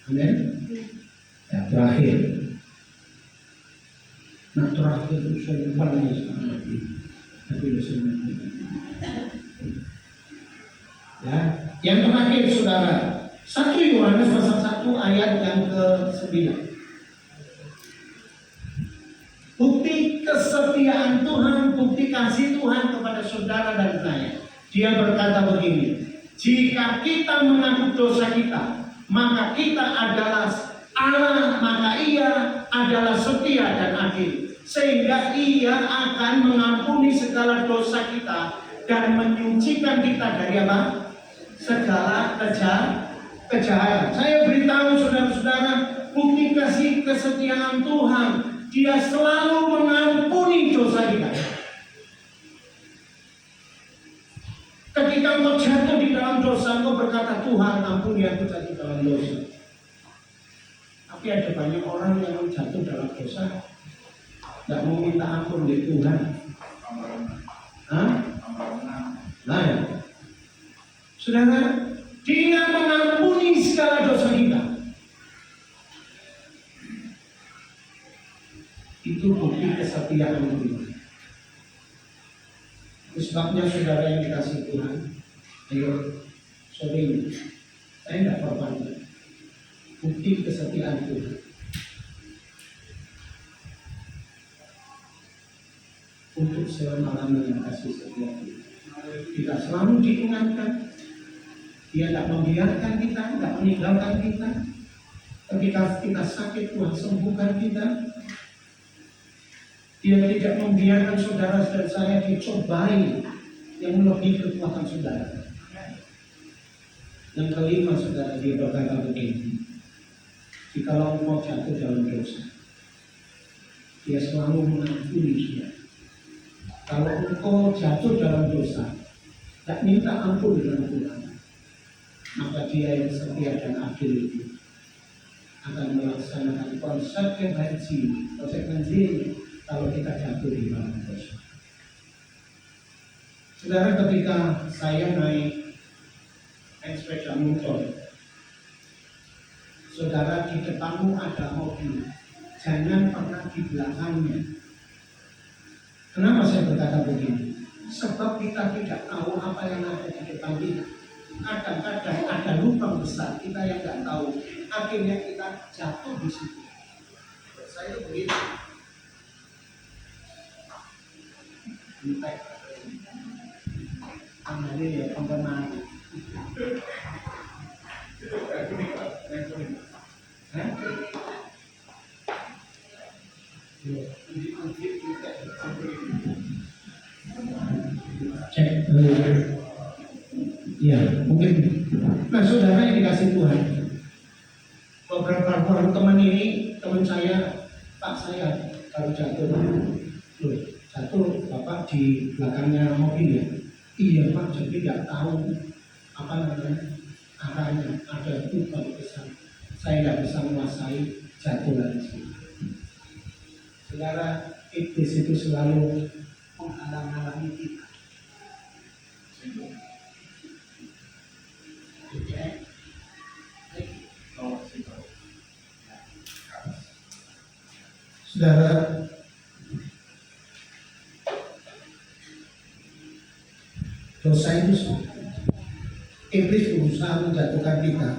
Amin. Ya terakhir. Nah terakhir itu saya pernah sekarang lagi. Tapi sudah. Ya, yang terakhir saudara. 1 Yohanes pasal 1 ayat yang ke-9. Bukti kesetiaan Tuhan, bukti kasih Tuhan kepada saudara dan saya. Dia berkata begini, jika kita mengaku dosa kita, maka kita adalah Allah, maka Ia adalah setia dan adil, sehingga Ia akan mengampuni segala dosa kita dan menyucikan kita dari apa? Segala kejahatan. Saya beritahu saudara-saudara, bukti kasih kesetiaan Tuhan, Dia selalu mengampuni dosa kita. Ketika engkau jatuh di dalam dosa, engkau berkata, Tuhan ampuni aku jatuh dalam dosa. Tapi ada banyak orang yang jatuh dalam dosa, tidak mau minta ampun dari Tuhan. Hah? Nah ya. Saudara, Dia mengampuni segala dosa kita. Itu bukti kesetiaan Tuhan. Itu sebabnya saudara yang dikasih Tuhan, ayo sore ini saya tidak berpanjang. Bukti kesetiaan Tuhan. Untuk selama-lamanya kasih setia Tuhan. Kita selalu diingatkan. Dia tidak membiarkan kita, tidak meninggalkan kita. Ketika kita sakit, Tuhan sembuhkan kita. Dia tidak membiarkan saudara dan saya dicobai yang melebihi kekuatan saudara. Yang kelima, saudara, dia berkata begini, jikalau engkau jatuh dalam dosa, Dia selalu mengampuni saudara. Kalau engkau jatuh dalam dosa, tak minta ampun dengan Tuhan, maka Dia yang setia dan adil itu akan melaksanakan konsekuensi kalau kita jatuh di dalam dosa. Saudara, ketika saya naik sepeda motor, saudara, di depanmu ada mobil, jangan pernah di belakangnya. Kenapa saya berkata begini? Sebab kita tidak tahu apa yang ada di depan kita. Kadang-kadang ada lubang besar kita yang tidak tahu, akhirnya kita jatuh di situ. Saya begitu. Entek. Ini ya pembenaran. Cek ya mungkin. Nah, saudara yang dikasih Tuhan, beberapa orang teman saya, Pak, saya kalau jatuh, Bapak di belakangnya mobil ya. Iya Pak, jadi tidak tahu apa namanya arahnya, ada lubang besar, saya tidak bisa menguasai, jatuh lagi. Saudara, iblis itu selalu menghalang-halangi kita. Saudara, dosa itu iblis berusaha menjatuhkan kita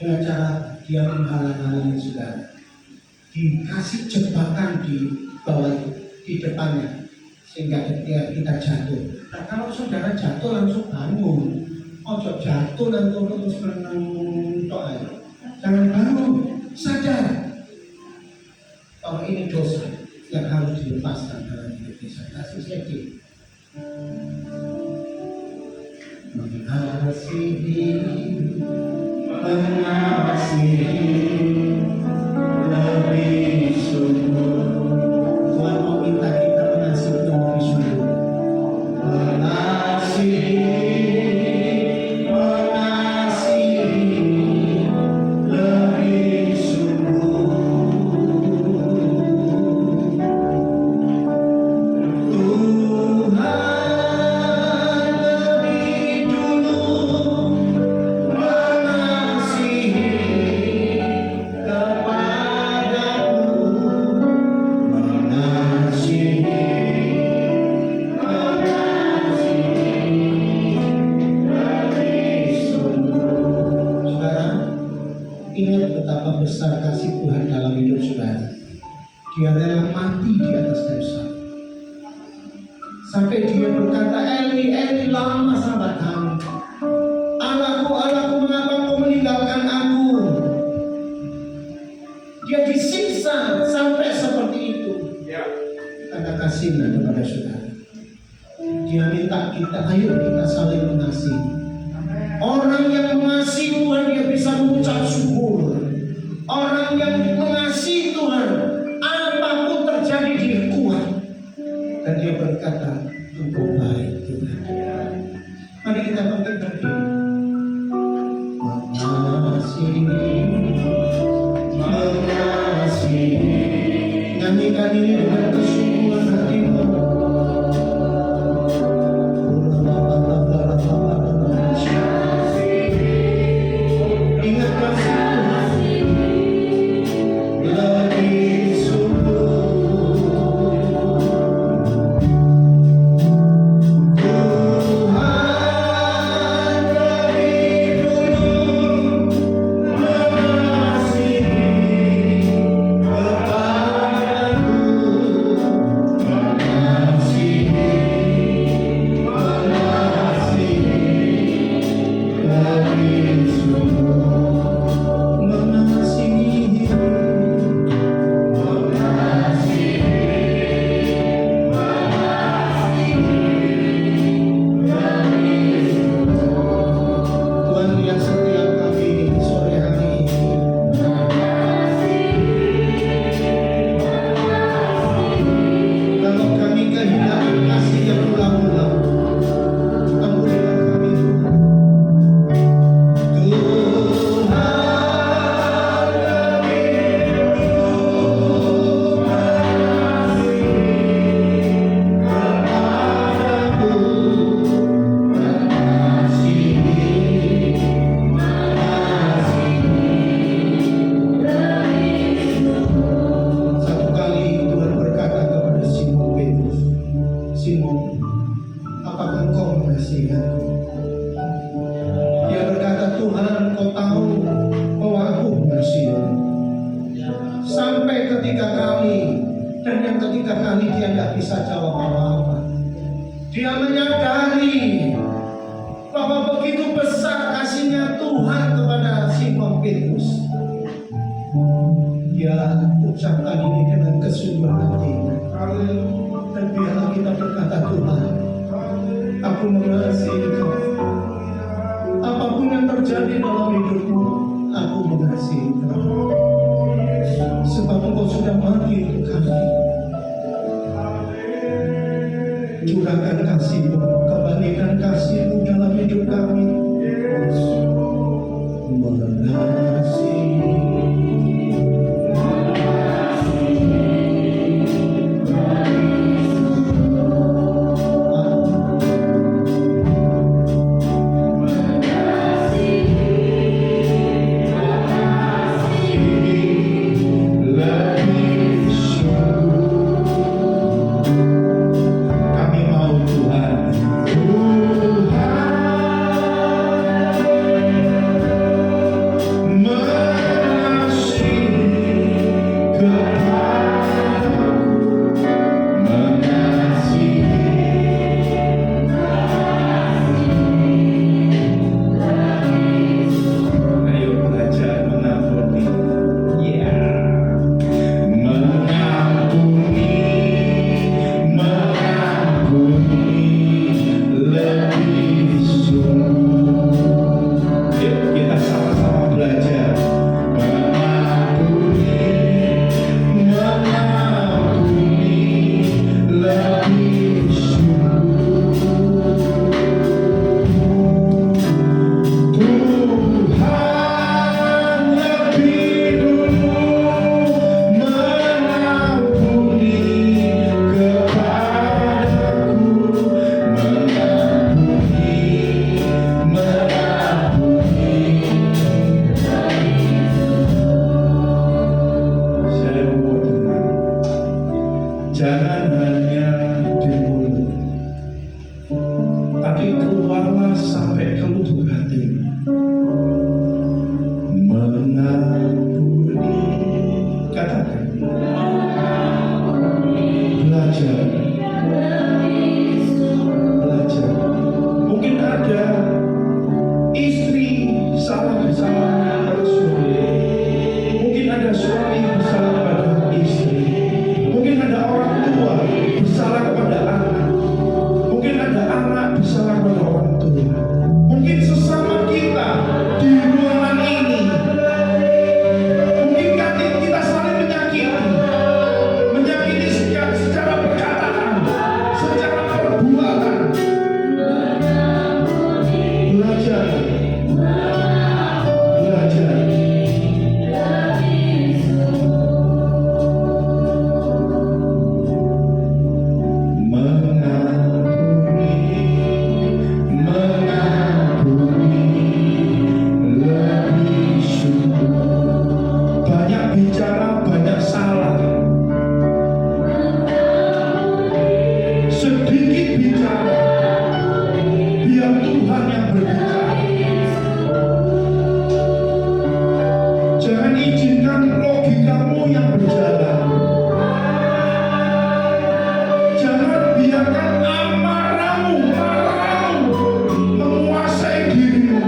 dengan cara dia menghalang-halangi saudara, dikasih jebakan di bawah, di depannya, sehingga ketika kita jatuh. Nah, kalau saudara jatuh langsung bangun, ojo jatuh dan terus menang doa. Jangan bangun, sadar bahwa ini dosa yang harus dilepaskan dalam hidup kita. Kasih sedih. Mengasihi lebih sungguh. Tuhan mau minta kita mengasihi lebih sungguh. Mengasihi lebih sungguh. Ingat betapa besar kasih Tuhan dalam hidup saudara. Dia rela mati di atas dosa. Sampai dia berkata, Eli, Eli, lama sabakthani. Anakku, anakku, mengapa kau meninggalkan aku? Dia disiksa sampai seperti itu. Tanda kasihnya kepada saudara. Dia minta kita, ayo kita saling mengasihi. Orang yang mengasihi Tuhan, dia bisa mengucap syukur. Orang yang mengasihi Tuhan, apapun terjadi dia kuat. Dan dia berkata, engkau baik Tuhan. Mari kita bangkit berdiri. Mengasihi. Nyanyikan ini dengan kesyukuran hatimu. mengasihiku. Dia berkata, Tuhan, Kau tahu bahwa aku mengasihimu. Sampai ketiga kali, dan yang ketiga kali dia tidak bisa jawab apa-apa. Dia menyadari bahwa begitu besar kasihnya Tuhan kepada Simon Petrus. Dia ucapkan ini dengan kesungguhan hatinya. Dan biarlah kita berkata, Tuhan, aku mengasihi Kau. Apapun yang terjadi dalam hidupmu, aku mengasihi Kau. Sebab Engkau sudah mati untuk kami. Curahkan kasih-Mu, kembalikan kasih-Mu dalam hidup kami. Mengasihi. Jangan hanya di mulut, tapi keluarlah sampai ke lubuk hati. Mengampuni, katakan. Belajar. Mungkin ada istri salah bersama suami. Mungkin ada suami bersalah pada istri. Mungkin ada orang tua bersalah kepada anak. Mungkin ada anak bersalah kepada orang tua. Mungkin sesama kita di ruangan ini. Mungkin kita saling menyakiti secara perkataan, secara perbuatan. Belajar. Bicara banyak salah, sedikit bicara, biar Tuhan yang berbicara. Jangan izinkan logikamu yang berjalan. Jangan biarkan amarahmu menguasai dirimu.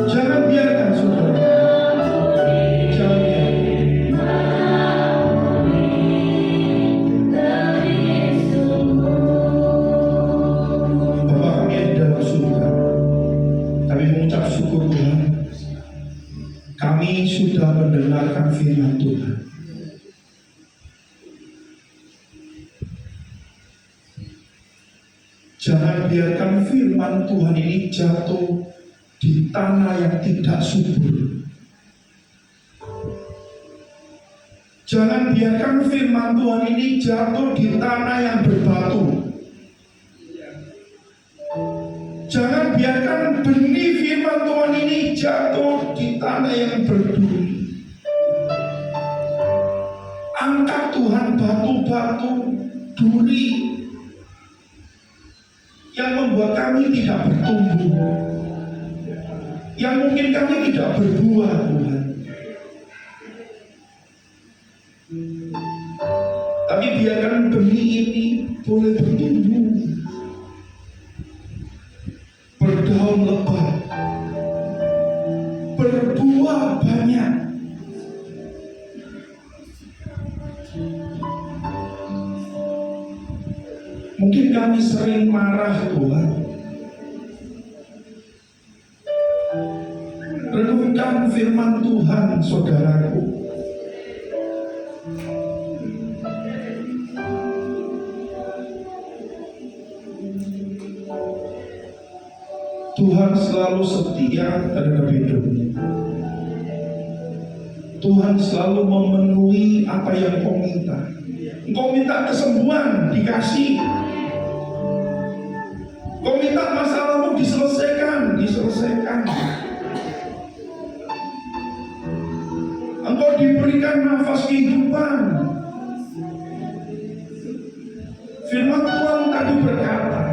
Jangan biarkan, saudara. Syukur Tuhan, kami sudah mendengarkan firman Tuhan. Jangan biarkan firman Tuhan ini jatuh di tanah yang tidak subur. Jangan biarkan firman Tuhan ini jatuh di tanah yang berbatu. Jangan biarkan benih firman Tuhan ini jatuh di tanah yang berduri. Angkat Tuhan batu-batu duri yang membuat kami tidak bertumbuh, yang mungkin kami tidak berbuah, Tuhan. Tapi biarkan benih ini boleh bertumbuh, berdaun lebat, berbuah banyak. Mungkin kami sering marah, Tuhan. Renungkan firman Tuhan, saudaraku. Tuhan selalu setia terhadap hidupmu. Tuhan selalu memenuhi apa yang kau minta. Kau minta kesembuhan, dikasih. Kau minta masalahmu diselesaikan. Engkau diberikan nafas kehidupan. Firman Tuhan tadi berkata,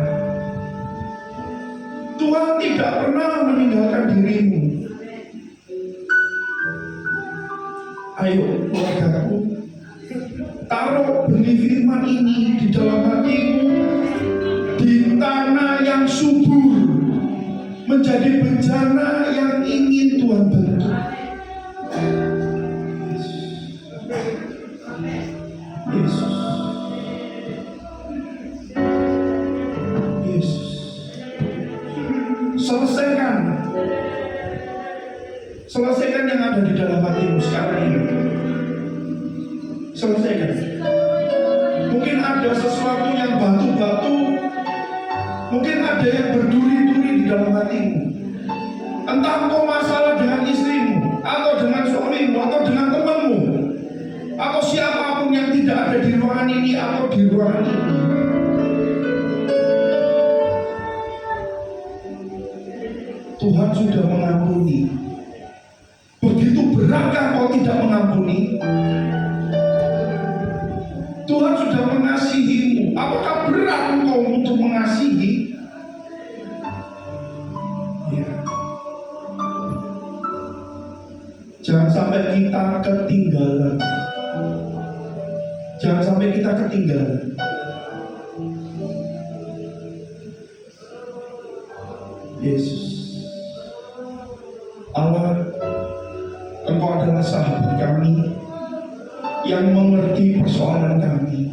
Tuhan tidak pernah meninggalkan dirimu. Ayo keluargaku, taruh benih firman ini di dalam hatimu, di tanah yang subur, menjadi bencana yang ingin Tuhan bentuk. Yesus. Selesaikan yang ada di dalam hatimu sekarang ini. Selesaikan. Mungkin ada sesuatu yang batu-batu, mungkin ada yang berduri-duri di dalam hatimu. Entah engkau masalah dengan istrimu, atau dengan suamimu, atau dengan temanmu, atau siapapun yang tidak ada di ruangan ini atau di ruangan ini. Tuhan sudah mengampuni. Begitu beratkah kau tidak mengampuni? Tuhan sudah mengasihimu. Apakah berat engkau untuk mengasihi? Ya. Jangan sampai kita ketinggalan. Jangan sampai kita ketinggalan. Yesus. Allah, Engkau adalah sahabat kami yang mengerti persoalan kami.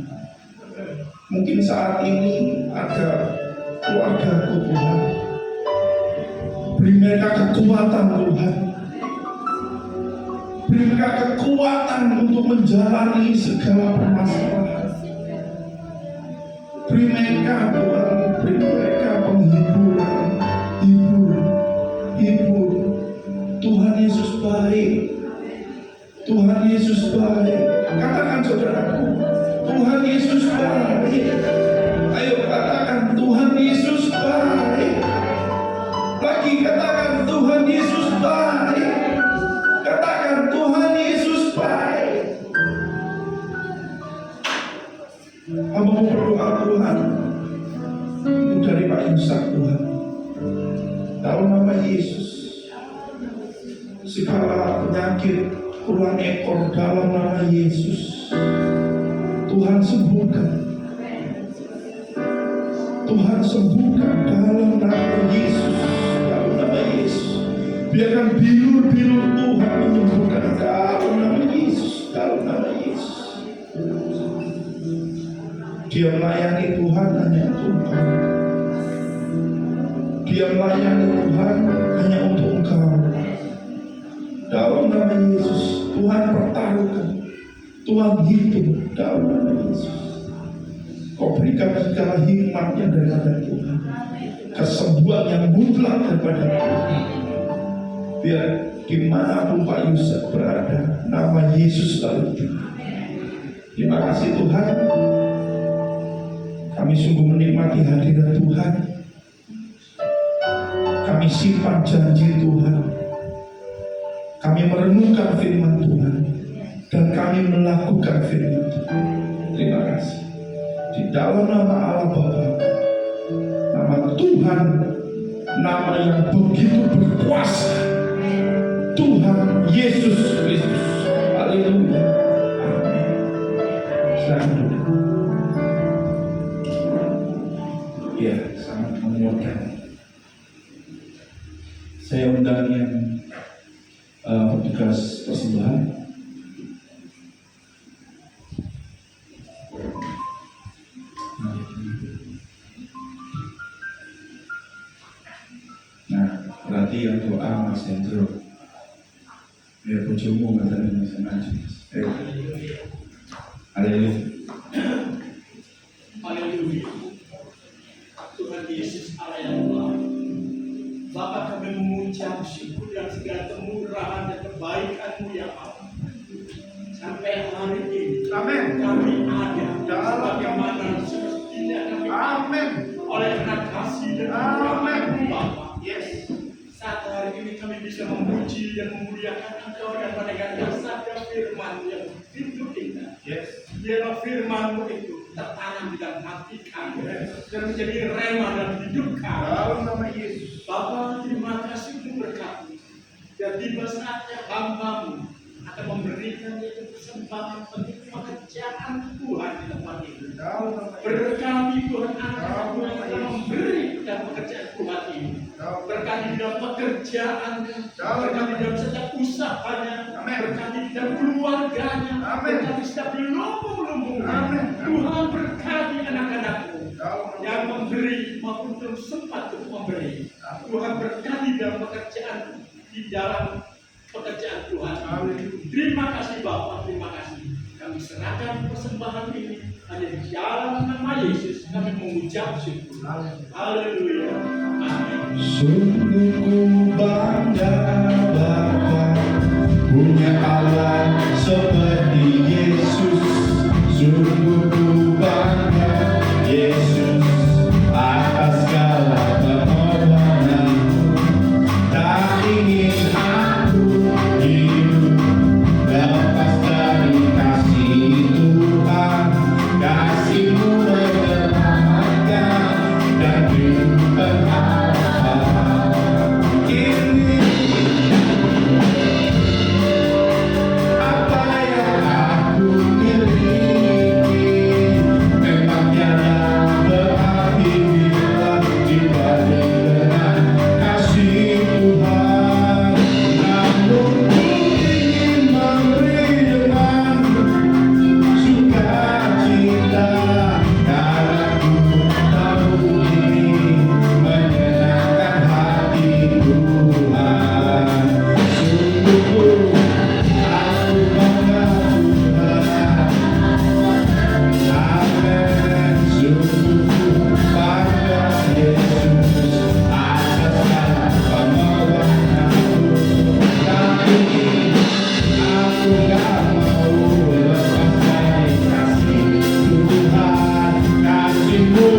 Mungkin saat ini ada keluargaku, Tuhan. Beri mereka kekuatan, Tuhan. Beri mereka kekuatan untuk menjalani segala permasalahan. Beri mereka, Tuhan, beri mereka penghiburan, hibur. Tuhan Yesus baik. Tuhan Yesus baik. Katakan saudaraku, Tuhan Yesus baik. Ayo katakan, Tuhan Yesus baik. Lagi katakan, Tuhan Yesus baik. Katakan, Tuhan Yesus baik. Hamba mau berdoa, Tuhan, itu dari Pak Yusak, Tuhan. Dalam nama Yesus, segala penyakit kurang ekor dalam nama Yesus, Tuhan sembuhkan. Tuhan sembuhkan dalam nama Yesus. Dalam nama Yesus, biarkan bilur-bilur Tuhan menyembuhkan dalam nama Yesus. Dalam nama Yesus. Dia melayani Tuhan hanya untuk Engkau. Dia melayani Tuhan hanya untuk Engkau. Dalam nama Yesus, Tuhan pertaruhkan, Tuhan hidup dalam nama Yesus. Kau berikan segala hikmatnya daripada Tuhan, kesembuhan yang mutlak daripada Tuhan. Biar dimanapun Pak Yusuf berada, nama Yesus selalu tinggi. Terima kasih Tuhan. Kami sungguh menikmati hadirat Tuhan. Kami simpan janji Tuhan. Kami merenungkan firman Tuhan dan kami melakukan firman Tuhan. Terima kasih. Di dalam nama Allah Bapa, nama Tuhan, nama yang begitu berkuasa, Tuhan Yesus Kristus. Haleluya. Amin. Silakan duduk. Ya, sangat memuliakan. Saya undang yang petugas persembahan. Nah, berarti yang doa Mas Hendro. Ya, bojomu katanya Mas Najis. Haleluya. Haleluya. Tuhan Yesus Allah yang baik. Bapa, kami mengucap syukur dan segala kemurahan dan kebaikan-Mu ya Allah. Sampai hari ini Amin. kami ada sebagaimana semestinya kami Amin. oleh karena kasih dan Amin. kemurahan-Mu Bapa. Yes. Saat hari ini kami bisa memuji dan memuliakan Engkau dan mendengarkan sabda firman yang hidup kita. Yes. Biarlah firman-Mu itu tertanam di dalam hati kami dan menjadi rema dalam hidup kami. Dalam nama Yesus. Bapa, terima kasih untuk berkat-Mu. Dan tiba saatnya hamba-Mu akan memberikan itu persembahan bagi pekerjaan Tuhan di tempat ini. Dalam nama Yesus. Berkati Tuhan anak Tuhan yang telah memberi dan pekerjaan Tuhan ini. Berkati di dalam pekerjaannya, berkati di dalam setiap usahanya, Amin. berkati di dalam keluarganya, Amin. berkati setiap lumbung-lumbungnya. Amin. Tuhan berkati anak-anak-Mu Dalam nama yang memberi maupun belum sempat untuk memberi. Tuhan berkati dalam pekerjaan, di dalam pekerjaan Tuhan. Haleluya. Terima kasih Bapak, terima kasih. Kami serahkan persembahan ini hanya di dalam nama Yesus. Kami mengucap syukur. Haleluya. Amin. Sungguh ku bangga Bapa punya Allah seperti Yesus. Sungguh ku bangga Yesus atas segala pengorbananmu. Tak ingin aku hidup lepas dari kasih Tuhan. Kasih-Mu menyelamatkan dan berharapan. Ini apa yang aku miliki, memang tiada berarti bila dibanding dengan kasih Tuhan. Namun ku ingin memberi dengan sukacita, karena ku tahu ini menyenangkan hati Tuhan. Sungguh aku bangga Tuhan. Amin. Sungguh bangga Yesus atas segala pengorbananmu. Tapi aku gak mau lepas dari kasih Tuhan. Kasih-Mu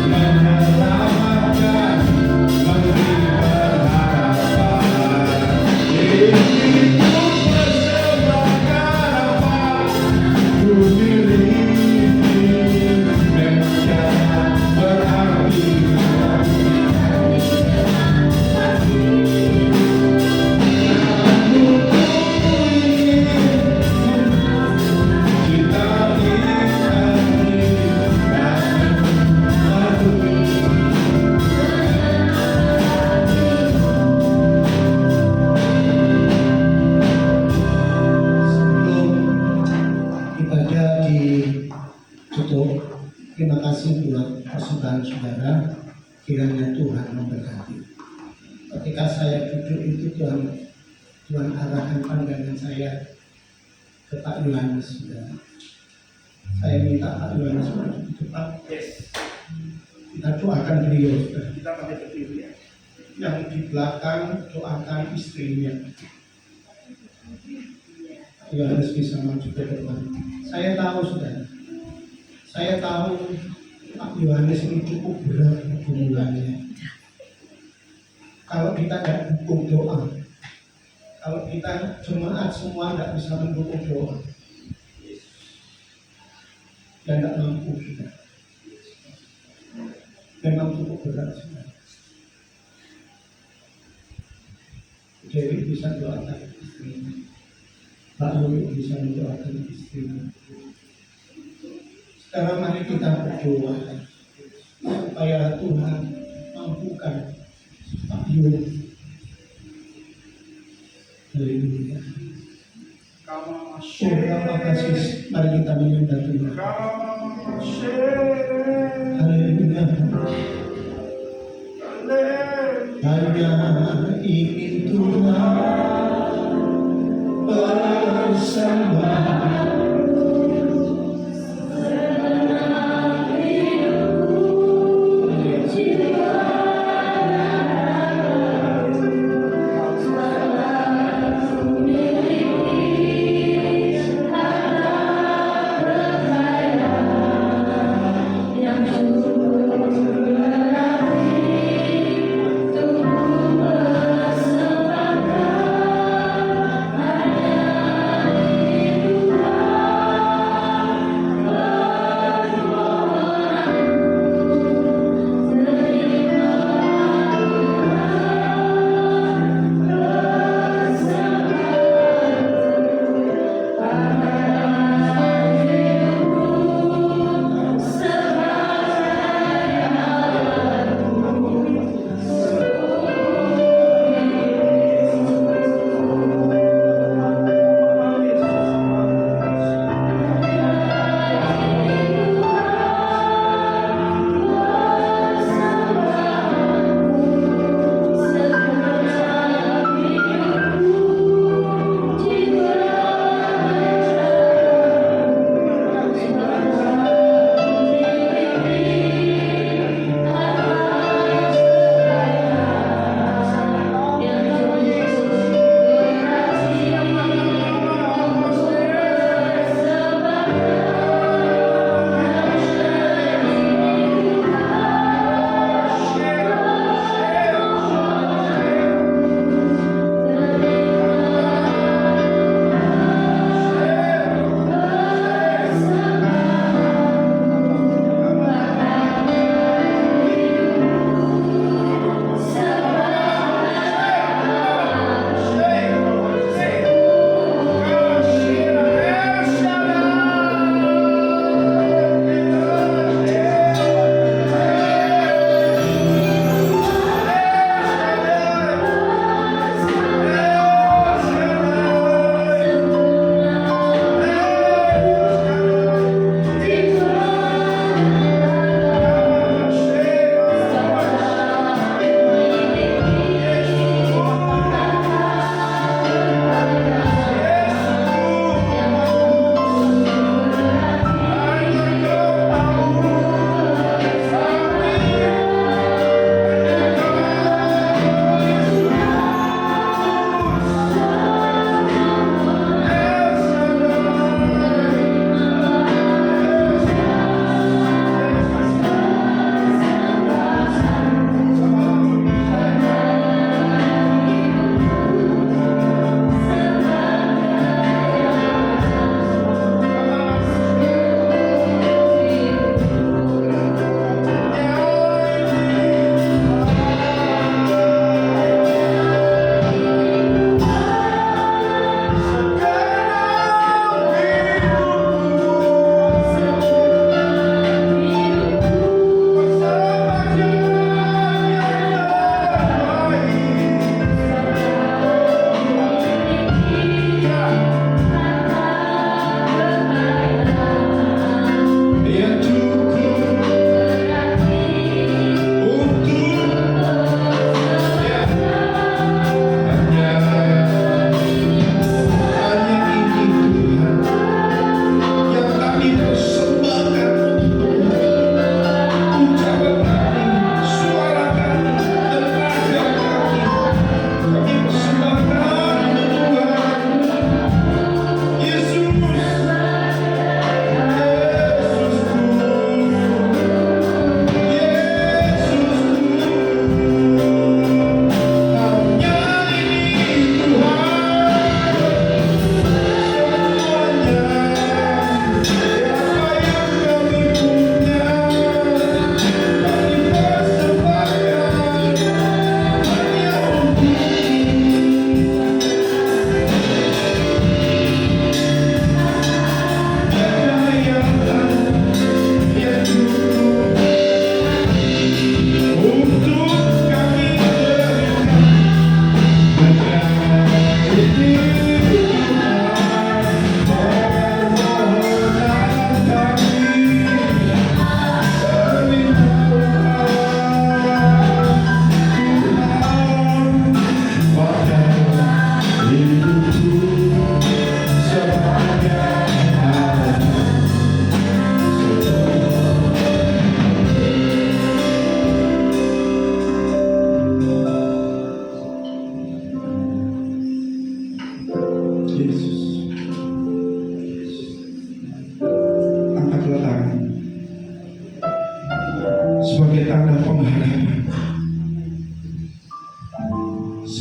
menyelamatkan, memberi pengharapan. Ini ku persembahkan apa ku miliki, memang tiada berarti. Namun ku ingin kita ini Sebelum ibadah ditutup, terima kasih buat persembahan saudara. Kiranya Tuhan memberkati. Ketika saya duduk itu Tuhan arahkan pandangan saya ke Pak Yohanes. Saudara. Saya minta Pak Yohanes untuk cepat. Yes. Kita doakan beliau. Saudara. Kita pakai berdiri ya. Yang di belakang doakan istrinya. Pak Yohanes bisa maju ke depan. Saya tahu saudara. Saya tahu Pak Yohanes ini cukup berat hubungannya. Kalau kita tidak dukung doa, kalau kita jemaat semua tidak bisa mendukung doa, ya tidak mampu sudah. memang cukup berat sekali. Dewi bisa doakan istrinya, Pak Lulu bisa mendoakan istrinya. Sekarang mari kita berdoa supaya Tuhan mampukan Pak Yul. Haleluya. Terima kasih. Mari kita menyembah Tuhan. Haleluya. Hanya ingin Tuhan bersama. Tuhan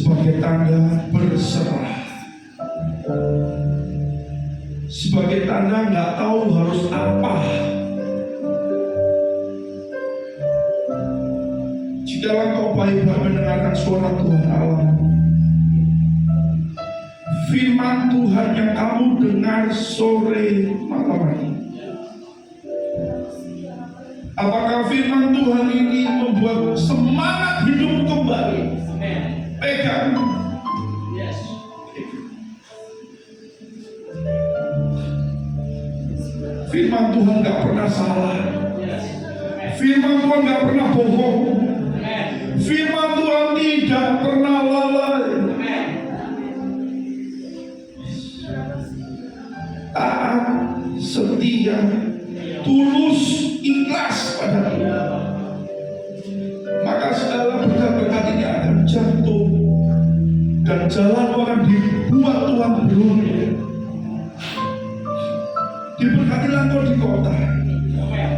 sebagai tanda berserah, sebagai tanda nggak tahu harus apa. Jika engkau baik-baik mendengarkan suara Tuhan Allah, firman Tuhan yang kamu dengar sore malam ini, apakah firman Tuhan ini membuat semangat hidup kembali? Pegang. Yes. Firman Tuhan gak pernah salah. Yes. Firman Tuhan gak pernah bohong. Amen. Firman Tuhan tidak pernah lalai. Amen. Taat, setia, tulus, ikhlas pada Tuhan. Maka segala berkat-berkat ini akan jatuh dan jalan akan dibuat Tuhan beruntung. Diberkatilah kau di kota, Amen.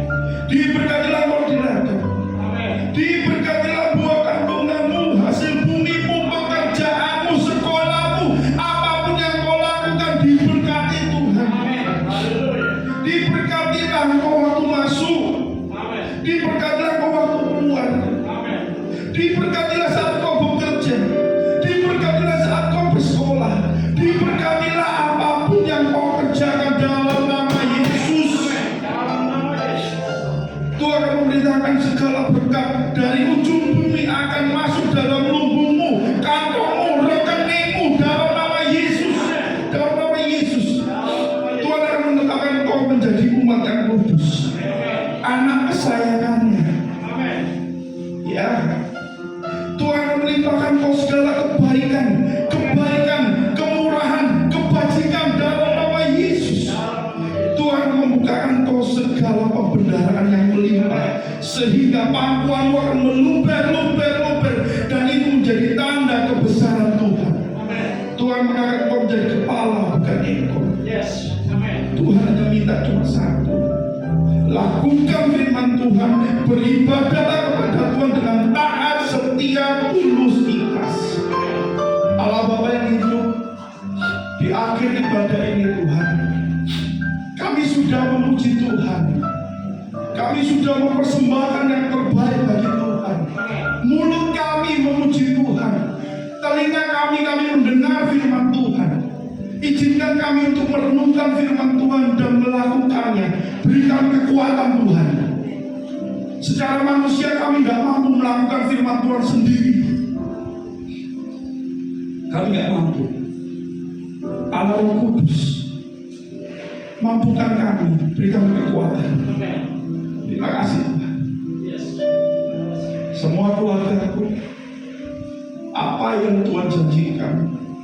diberkatilah kau di ladang, Amen. diberkatilah buah kandunganmu, hasil bumimu, pekerjaanmu, sekolahmu, apapun yang kau lakukan diberkati Tuhan. Amen. Haleluya. Diberkatilah kau waktu masuk, Amen. diberkatilah kau waktu keluar, Amen. diberkatilah saat kau bekerja, diberkatilah saat kau bersekolah, diberkatilah apapun yang kau kerjakan dalam nama Yesus. Dalam nama Yesus. Tuhan akan memerintahkan segala berkat dari ujung bumi akan masuk dalam lumbungmu, kantongmu, rekeningmu dalam nama Yesus. Dalam nama Yesus. Tuhan akan menetapkan kau menjadi umat yang kudus, anak kesayangannya. Amen. Ya, Tuhan akan melimpahkan kau segala kebaikan, kebaikan, kemurahan, kebajikan dalam nama Yesus. Tuhan membukakan kau segala pembenaran yang melimpah, sehingga pangkuanmu akan meluber dan itu menjadi tanda kebesaran Tuhan. Amen. Tuhan mengangkat kau menjadi kepala bukan ekor. Yes. Amen. Tuhan hanya minta cuma satu. Lakukan firman Tuhan, beribadahlah kepada Tuhan dengan taat, setia, tulus, ikhlas. Allah Bapa yang hidup, di akhir ibadah ini Tuhan, kami sudah memuji Tuhan, kami sudah mempersembahkan yang terbaik bagi Tuhan. Mulut kami memuji Tuhan, telinga kami mendengar firman Tuhan. Izinkan kami untuk merenungkan firman Tuhan dan melakukannya. Berikan kekuatan Tuhan. Secara manusia kami tidak mampu melakukan firman Tuhan sendiri. Kami tidak mampu. Allah Roh Kudus mampukan kami, berikan kekuatan. Amen. Terima kasih Tuhan. Yes. Semua keluargaku, apa yang Tuhan janjikan,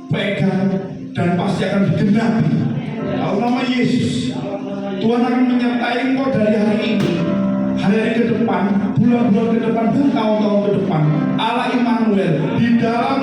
pegang dan pasti akan digenapi. Dalam nama Yesus, Tuhan akan menyertai engkau dari hari ini, hari-hari ke depan, bulan-bulan ke depan, dan tahun-tahun ke depan. Allah Immanuel di dalam